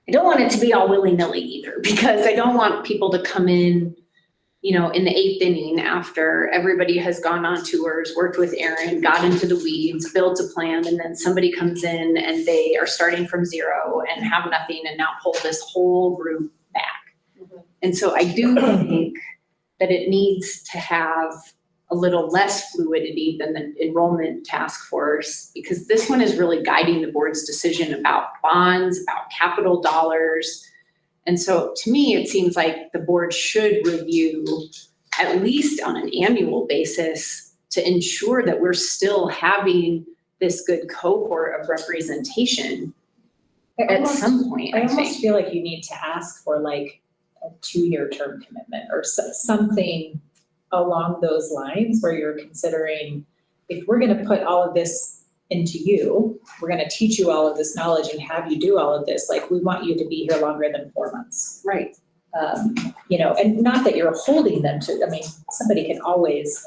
it to be all willy-nilly either, because I don't want people to come in, in the 8th inning after everybody has gone on tours, worked with Erin, got into the weeds, built a plan, and then somebody comes in and they are starting from zero and have nothing and now pull this whole group back. Mhm. And so I do think that it needs to have a little less fluidity than the enrollment task force, because this one is really guiding the board's decision about bonds, about capital dollars. And so to me, it seems like the board should review at least on an annual basis to ensure that we're still having this good cohort of representation at some point, I I almost think. feel like you need to ask for like a 2-year term commitment or something along those lines where you're considering, if we're gonna put all of this into you, we're gonna teach you all of this knowledge and have you do all of this, like, we want you to be here longer than 4 months. Right. And not that you're holding them to, somebody can always,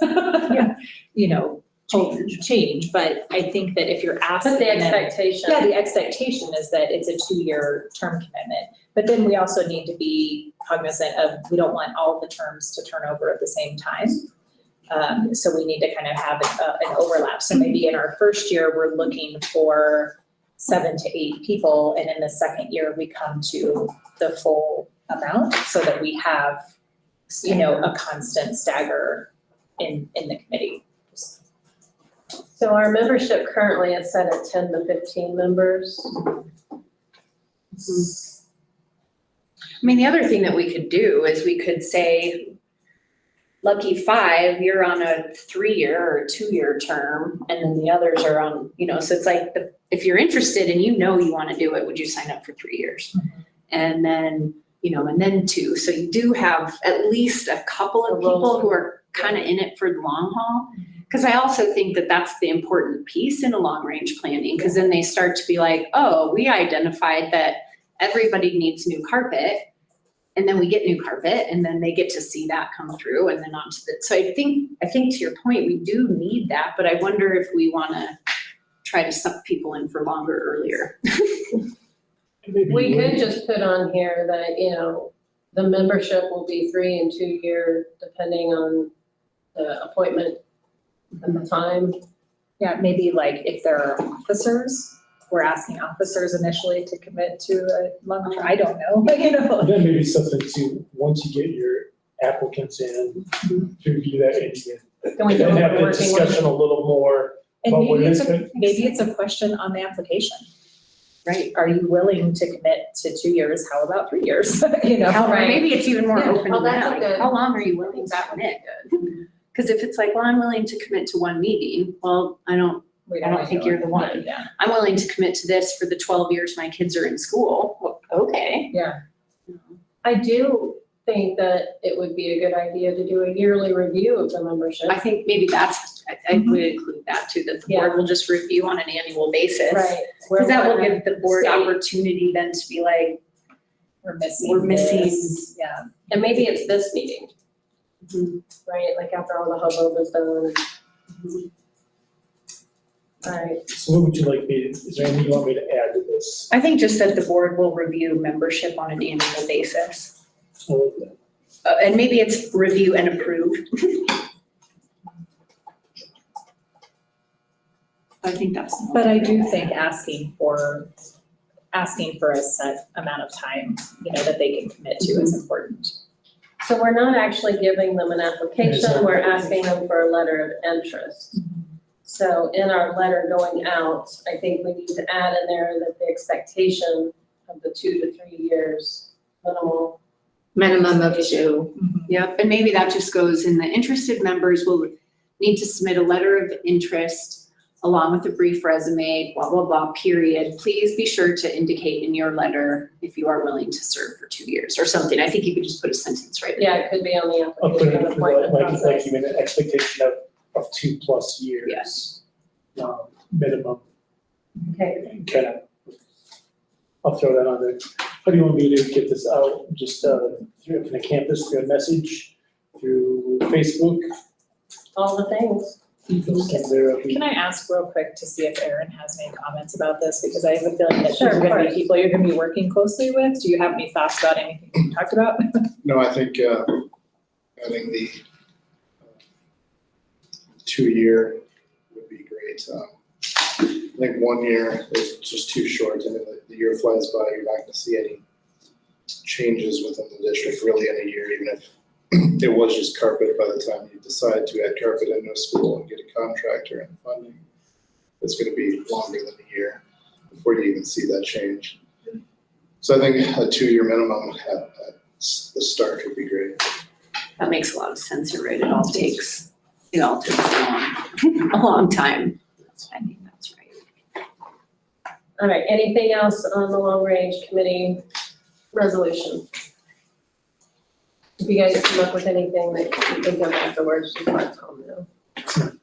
change, but I think that if you're asking But the them. expectation. Yeah, the expectation is that it's a 2-year term commitment, but then we also need to be cognizant of, we don't want all the terms to turn over at the same time. So we need to kind of have an overlap. So maybe in our first year, we're looking for 7 to 8 people, and in the second year, we come to the full amount so that we have, a constant stagger in the committee. So our membership currently is set at 10 to 15 members. I mean, the other thing that we could do is we could say, lucky 5, you're on a 3-year or 2-year term, and then the others are on, so it's like, if you're interested and you want to do it, would you sign up for 3 years? And then, and then 2. So you do have at least a couple of people who are kind of in it for the long haul. Because I also think that that's the important piece in a long-range planning, because then they start to be like, oh, we identified that everybody needs new carpet. And then we get new carpet and then they get to see that come through and then onto the, so I think to your point, we do need that, but I wonder if we wanna try to suck people in for longer earlier. Maybe We you could just put on here that, you know, the membership will be 3 and 2 year, depending on the appointment and the time. Yeah, maybe like if there are officers, we're asking officers initially to commit to a month, I don't know, you know. Then maybe something to, once you get your applicants in, to review that and Can we go then have over the working with? discussion a little more. And But maybe when it's it's- maybe it's a question on the application. Right. Are you willing to commit to 2 years? How about 3 years? You know? Or Right. maybe it's even more Yeah, open oh, to that's that, a like, good- how long are you willing to commit? Cause if it's like, well, I'm willing to commit to 1 meeting, well, I don't think you're the one. Yeah. I'm willing to commit to this for the 12 years my kids are in school. Well, okay. Yeah. I do think that it would be a good idea to do a yearly review of the membership. I think maybe I would include that too, that the board will just review on an annual basis. Right. Cause that will Where give the board state- opportunity then to be like, We're missing We're missing- this. Yeah. And maybe it's this meeting, mhm, right? Like after all the hubbub is done. mhm. Right. So what would you like me, is there anything you want me to add to this? I think just that the board will review membership on an annual basis. I like that. And maybe it's review and approve. I think that's. But I do think asking for a set amount of time, you know, that they can commit to is important. So we're not actually giving them an application, Exactly. we're asking them for a letter of interest. So in our letter going out, I think we need to add in there that the expectation of the 2 to 3 years minimal. Minimum of 2. Yep, and maybe that just goes in the interested members will need to submit a letter of interest along with a brief resume, blah, blah, blah, period. Please be sure to indicate in your letter if you are willing to serve for 2 years or something. I think you could just put a sentence right there. Yeah, it could be on the I'll put application it and appointment like process. even an expectation of 2+ years. Yes. Minimum, Okay, kind of. I'll throw that on there. How do you want me to get this out? Just through the campus, through a message, through Facebook? all the things. Can I ask real quick to see if Erin has any comments about this? Because I have a feeling that these Sure, are of gonna be course. people you're gonna be working closely with. Do you have any thoughts about anything we talked about? No, I think having the 2-year would be great. I think 1 year is just too short. I mean, the year flies by, you're not gonna see any changes within the district really in a year, even if it was just carpet by the time you decide to add carpet into a school and get a contractor and funding. It's gonna be longer than a year before you even see that change. So I think a 2-year minimum at the start would be great. That makes a lot of sense, you're right, it all takes a long time. I think that's right. All right, anything else on the long range committee resolution? If you guys come up with anything that you think of afterwards, just let Tom know.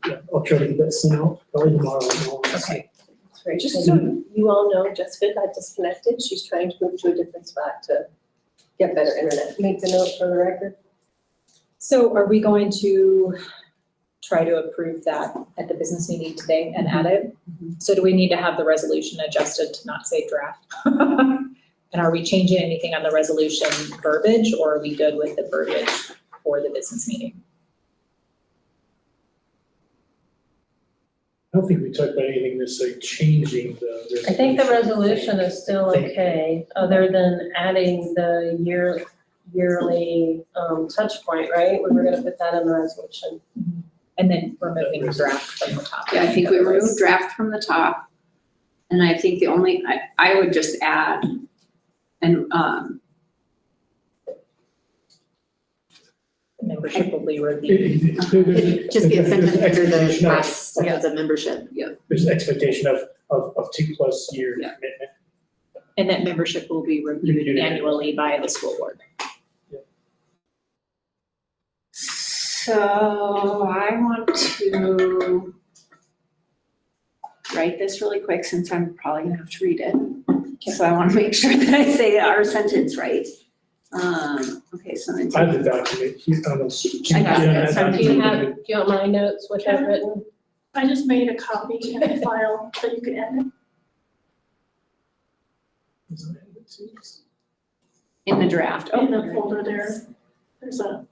Yeah, I'll try to get that sent out probably tomorrow. Okay. That's great. Just so you all know, Jessica got disconnected. She's trying to move to a different spot to get better internet. Make the note for the record. So are we going to try to approve that at the business meeting today and add it? So do we need to have the resolution adjusted to not say draft? And are we changing anything on the resolution verbiage, or are we good with the verbiage for the business meeting? I don't think we talked about anything necessarily changing the. I think the resolution is still okay, other than adding the yearly touch point, right? We were gonna put that in the resolution. And then removing the draft from the top. Yeah, I think we remove draft from the top. And I think I would just add, and, Membership will be reviewed. Just be a sentence under the Expectation of- last sentence of membership. There's an expectation of 2+ year Yeah. commitment. And that membership will be reviewed annually by the school board. so I want to write this really quick since I'm probably gonna have to read it. So I wanna make sure that I say our sentence right. Okay, so then. I have the document, he's on the. I got it. Yeah, So Do you have, do you want my notes, which I've written? I just made a copy and a file that you can edit. In the draft. Oh, In the folder there, there's a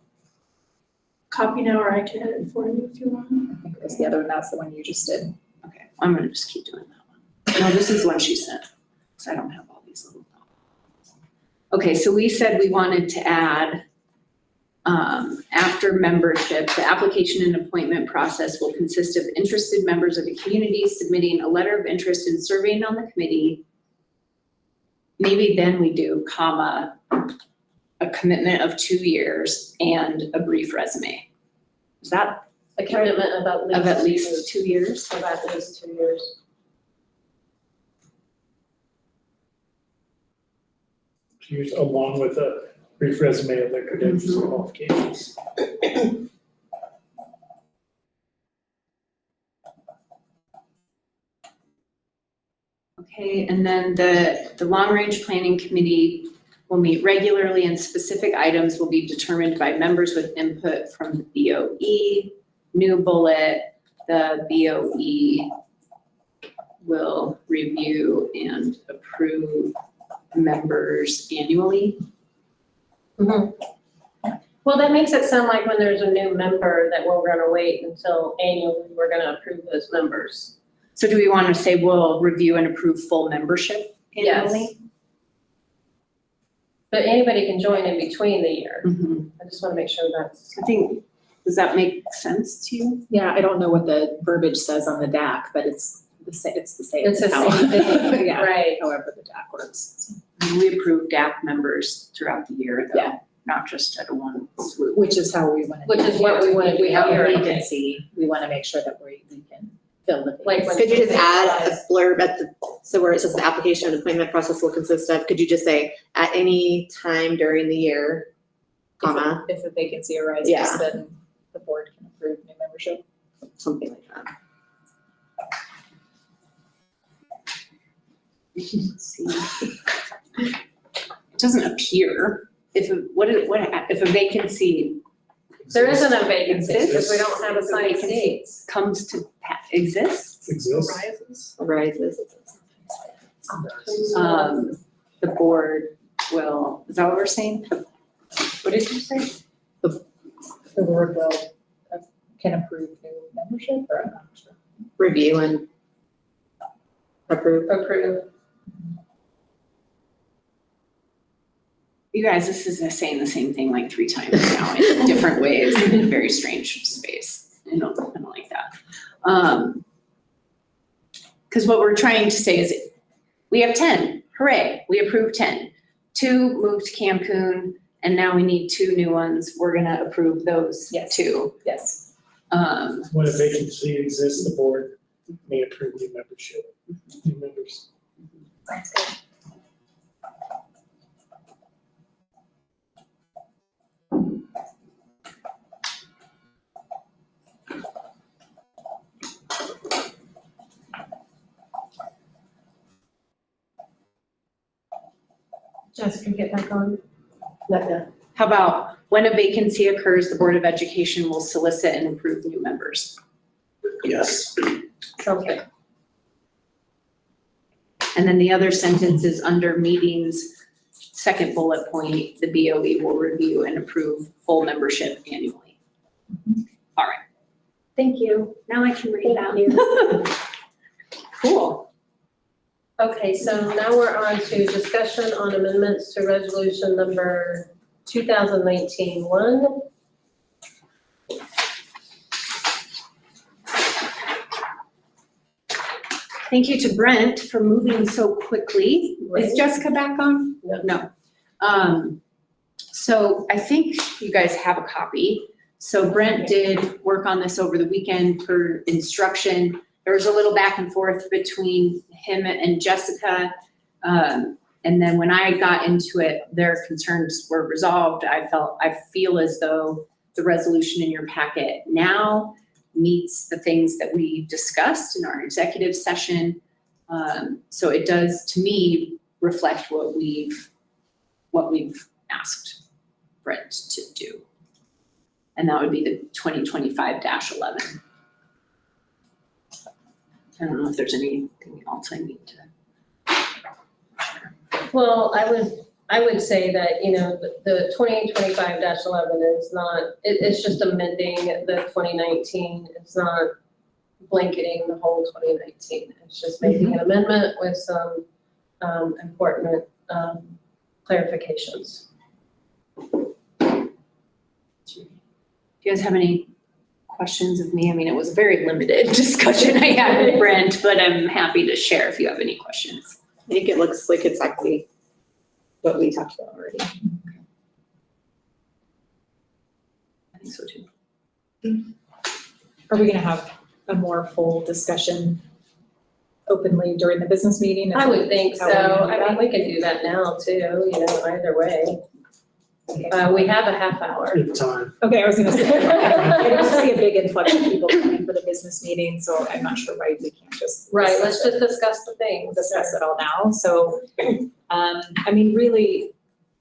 copy now, or I can edit for you if you want. I think it was the other one, that's the one you just did. okay, I'm gonna just keep doing that one. No, this is the one she sent, because I don't have all these little. Okay, so we said we wanted to add, after membership, the application and appointment process will consist of interested members of the community submitting a letter of interest in serving on the committee. Maybe then we do, comma, a commitment of 2 years and a brief resume. Is that A commitment of at least. of at least 2 years? Of at least 2 years. Here's along with a brief resume of their credentials and qualifications. Okay, and then the long-range planning committee will meet regularly and specific items will be determined by members with input from the BOE. New bullet, the BOE will review and approve members annually. Well, that makes it sound like when there's a new member that we're gonna wait until annually, we're gonna approve those members. So do we want to say we'll review and approve full membership Yes. annually? But anybody can join in between the year. Mhm. I just wanna make sure that's. I think, does that make sense to you? Yeah, I don't know what the verbiage says on the DAC, but it's the same, It's the same thing, Yeah, right? however the DAC works. We approve DAC members throughout the year though, Yeah. not just at a one swoop. Which is how we want to. Which is what we wanna If we do have a here. vacancy, we want to make sure that we can fill the. Like vacancy. when- Could you just add a blurb at the, so where it says the application and appointment process will consist of, could you just say, at any time during the year, comma, If a vacancy arises, Yeah. then the board can approve new membership. something like that. Let's see. It doesn't appear, if a vacancy There isn't a vacancy, because we Exists. don't have assigned Vacancy. seats. comes to, exists, Exists. Rises. Arises. the board will, is that what we're saying? What did you say? The board will, can approve new membership, or I'm not sure. Review and approve. Approve. You guys, this is saying the same thing like 3 times now in different ways, in a very strange space. I don't like that. Because what we're trying to say is, we have 10, hooray, we approved 10. 2 moved to Cancun, and now we need 2 new ones. We're gonna approve those Yes. 2. Yes. When a vacancy exists, the board may approve new membership, new members. Sounds good. Jessica, get back on. Not yet. How about, when a vacancy occurs, the Board of Education will solicit and approve new members. Yes. Sounds good. And then the other sentence is under meetings, second bullet point, the BOE will review and approve full membership annually. All right, Thank you. now I can read that. Thank you. Cool. Okay, so now we're on to discussion on amendments to resolution number 2019-1. Thank you to Brent for moving so quickly. Is Right. Jessica back on? No. So I think you guys have a copy. So Brent did work on this over the weekend per instruction. There was a little back and forth between him and Jessica. And then when I got into it, their concerns were resolved. I feel as though the resolution in your packet now meets the things that we discussed in our executive session. So it does, to me, reflect what we've asked Brent to do. And that would be the 2025-11. I don't know if there's anything else I need to. Well, I would say that, you know, the 2025-11 is not, it's just amending the 2019. It's not blanketing the whole 2019. It's just making an amendment with some important clarifications. Do you guys have any questions of me? I mean, it was a very limited discussion I had with Brent, but I'm happy to share if you have any questions. I think it looks like exactly what we talked about already. I think so too. Are we gonna have a more full discussion openly during the business meeting? I would think so. How are we gonna do I mean, we can do that now too, you know, either way. We have a half hour. Good time. Okay, I was gonna say, I don't see a big influx of people coming for the business meeting, so I'm not sure why we can't just. Right, let's just discuss the things. Discuss it all now. So, I mean, really,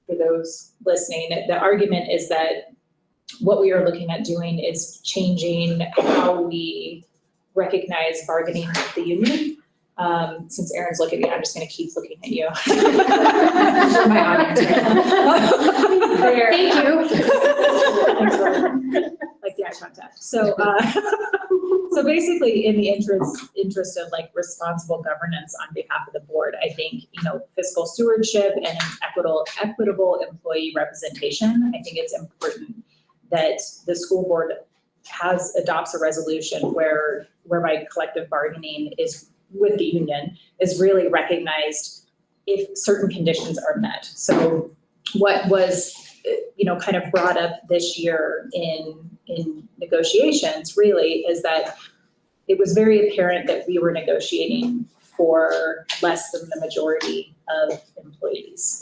for those listening, the argument is that what we are looking at doing is changing how we recognize bargaining with the union. Since Erin's looking at me, I'm just gonna keep looking at you. You're my audience. There. Thank you. Like the eye contact. So, so basically, in the interest of like responsible governance on behalf of the board, I think, you know, fiscal stewardship and equitable employee representation, I think it's important that the school board adopts a resolution whereby collective bargaining is with the union is really recognized if certain conditions are met. So what was, you know, kind of brought up this year in negotiations really is that it was very apparent that we were negotiating for less than the majority of employees,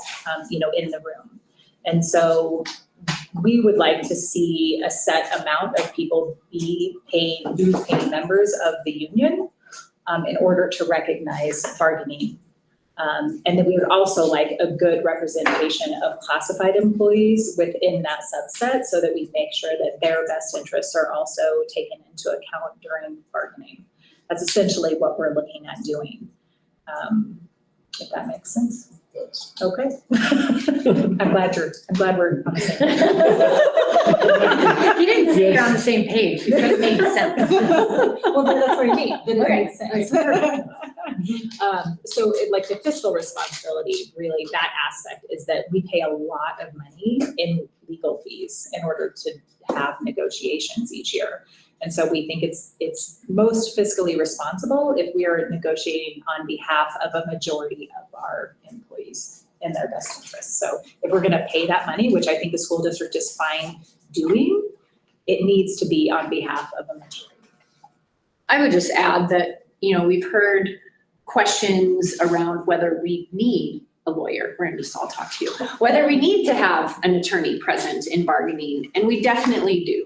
you know, in the room. And so we would like to see a set amount of people be dues paying members of the union in order to recognize bargaining. And then we would also like a good representation of classified employees within that subset so that we make sure that their best interests are also taken into account during bargaining. That's essentially what we're looking at doing, if that makes sense. That's- Okay. I'm glad we're on the same page. You didn't say you're on the same page. You just made sense. Well, then that's what I mean, then it Okay. makes sense. So like the fiscal responsibility, really that aspect is that we pay a lot of money in legal fees in order to have negotiations each year. And so we think it's most fiscally responsible if we are negotiating on behalf of a majority of our employees in their best interests. So if we're gonna pay that money, which I think the school district is fine doing, it needs to be on behalf of a majority. I would just add that, you know, we've heard questions around whether we need a lawyer. We're gonna just all talk to you. Whether we need to have an attorney present in bargaining, and we definitely do.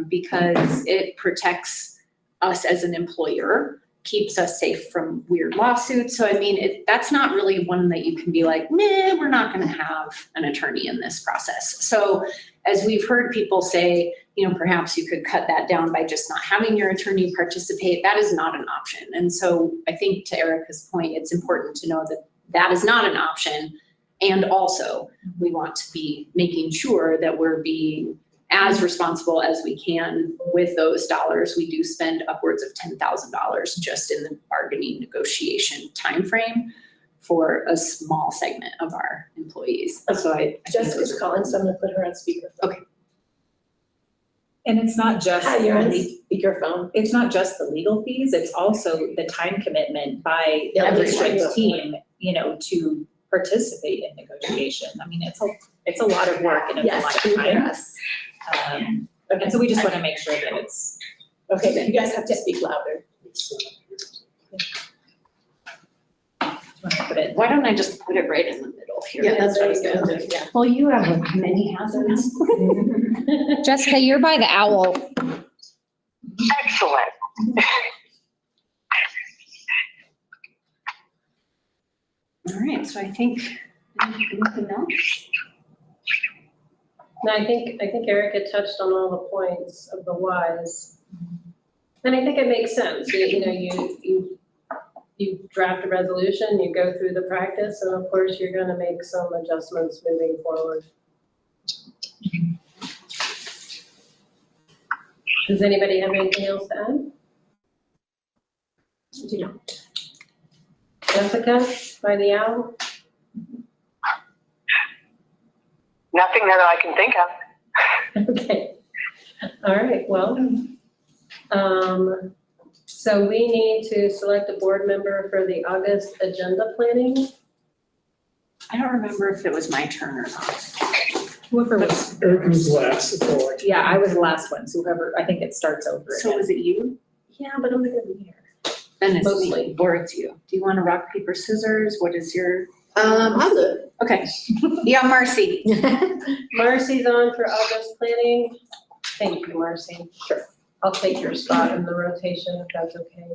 Because it protects us as an employer, keeps us safe from weird lawsuits. So I mean, that's not really one that you can be like, meh, we're not gonna have an attorney in this process. So as we've heard people say, you know, perhaps you could cut that down by just not having your attorney participate. That is not an option. And so I think to Erica's point, it's important to know that that is not an option. And also we want to be making sure that we're being as responsible as we can with those dollars. We do spend upwards of $10,000 just in the bargaining negotiation timeframe for a small segment of our employees. So I think Jessica's calling, so I'm gonna put her on speakerphone. Okay. And it's not just. Hi, you're on speakerphone. It's not just the legal fees, it's also the time commitment by Yeah, every that's right. team, you know, to participate in negotiation. I mean, it's a lot of work and it's a lot of time. Yes. And so we just want to make sure that it's. Okay, then you guys have to speak louder. Why don't I just put it right in the middle here? Yeah, that's what I was gonna do, yeah. Well, you have many hazards. Jessica, you're by the owl. Excellent. All right, so I think, anything else? No, I think Erica touched on all the points of the whys. And I think it makes sense, you draft a resolution, you go through the practice, and of course, you're gonna make some adjustments moving forward. Does anybody have anything else to add? Jessica, by the owl? Nothing that I can think of. Okay, all right, well, so we need to select a board member for the August agenda planning. I don't remember if it was my turn or not. Whoever was, Eric was last, it's all like. yeah, I was the last one, so whoever, I think it starts over So again. was it you? Yeah, but I'm gonna be here. Then it's Mostly. me, or it's you. Do you want to rock, paper, scissors? What is your, I'll do okay. Yeah, Marcy. it. Marcy's on for August planning. Thank you, Marcy. Sure. I'll take your spot in the rotation if that's okay.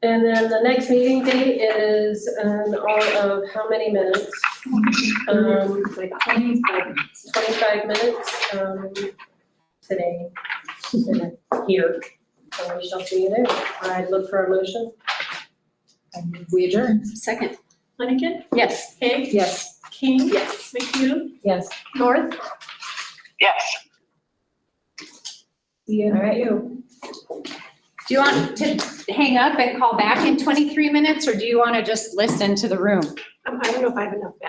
And then the next meeting date is all of how many minutes? Like 25 minutes. 25 minutes today, here. So we shall see you there. I'd look for a motion. We adjourn. Second. Flanagan, Yes. Hague, Yes. King. Yes. McHugh, Yes. North. Yes. All right. Do you want to hang up and call back in 23 minutes, or do you want to just listen to the room? I don't know if I have enough battery.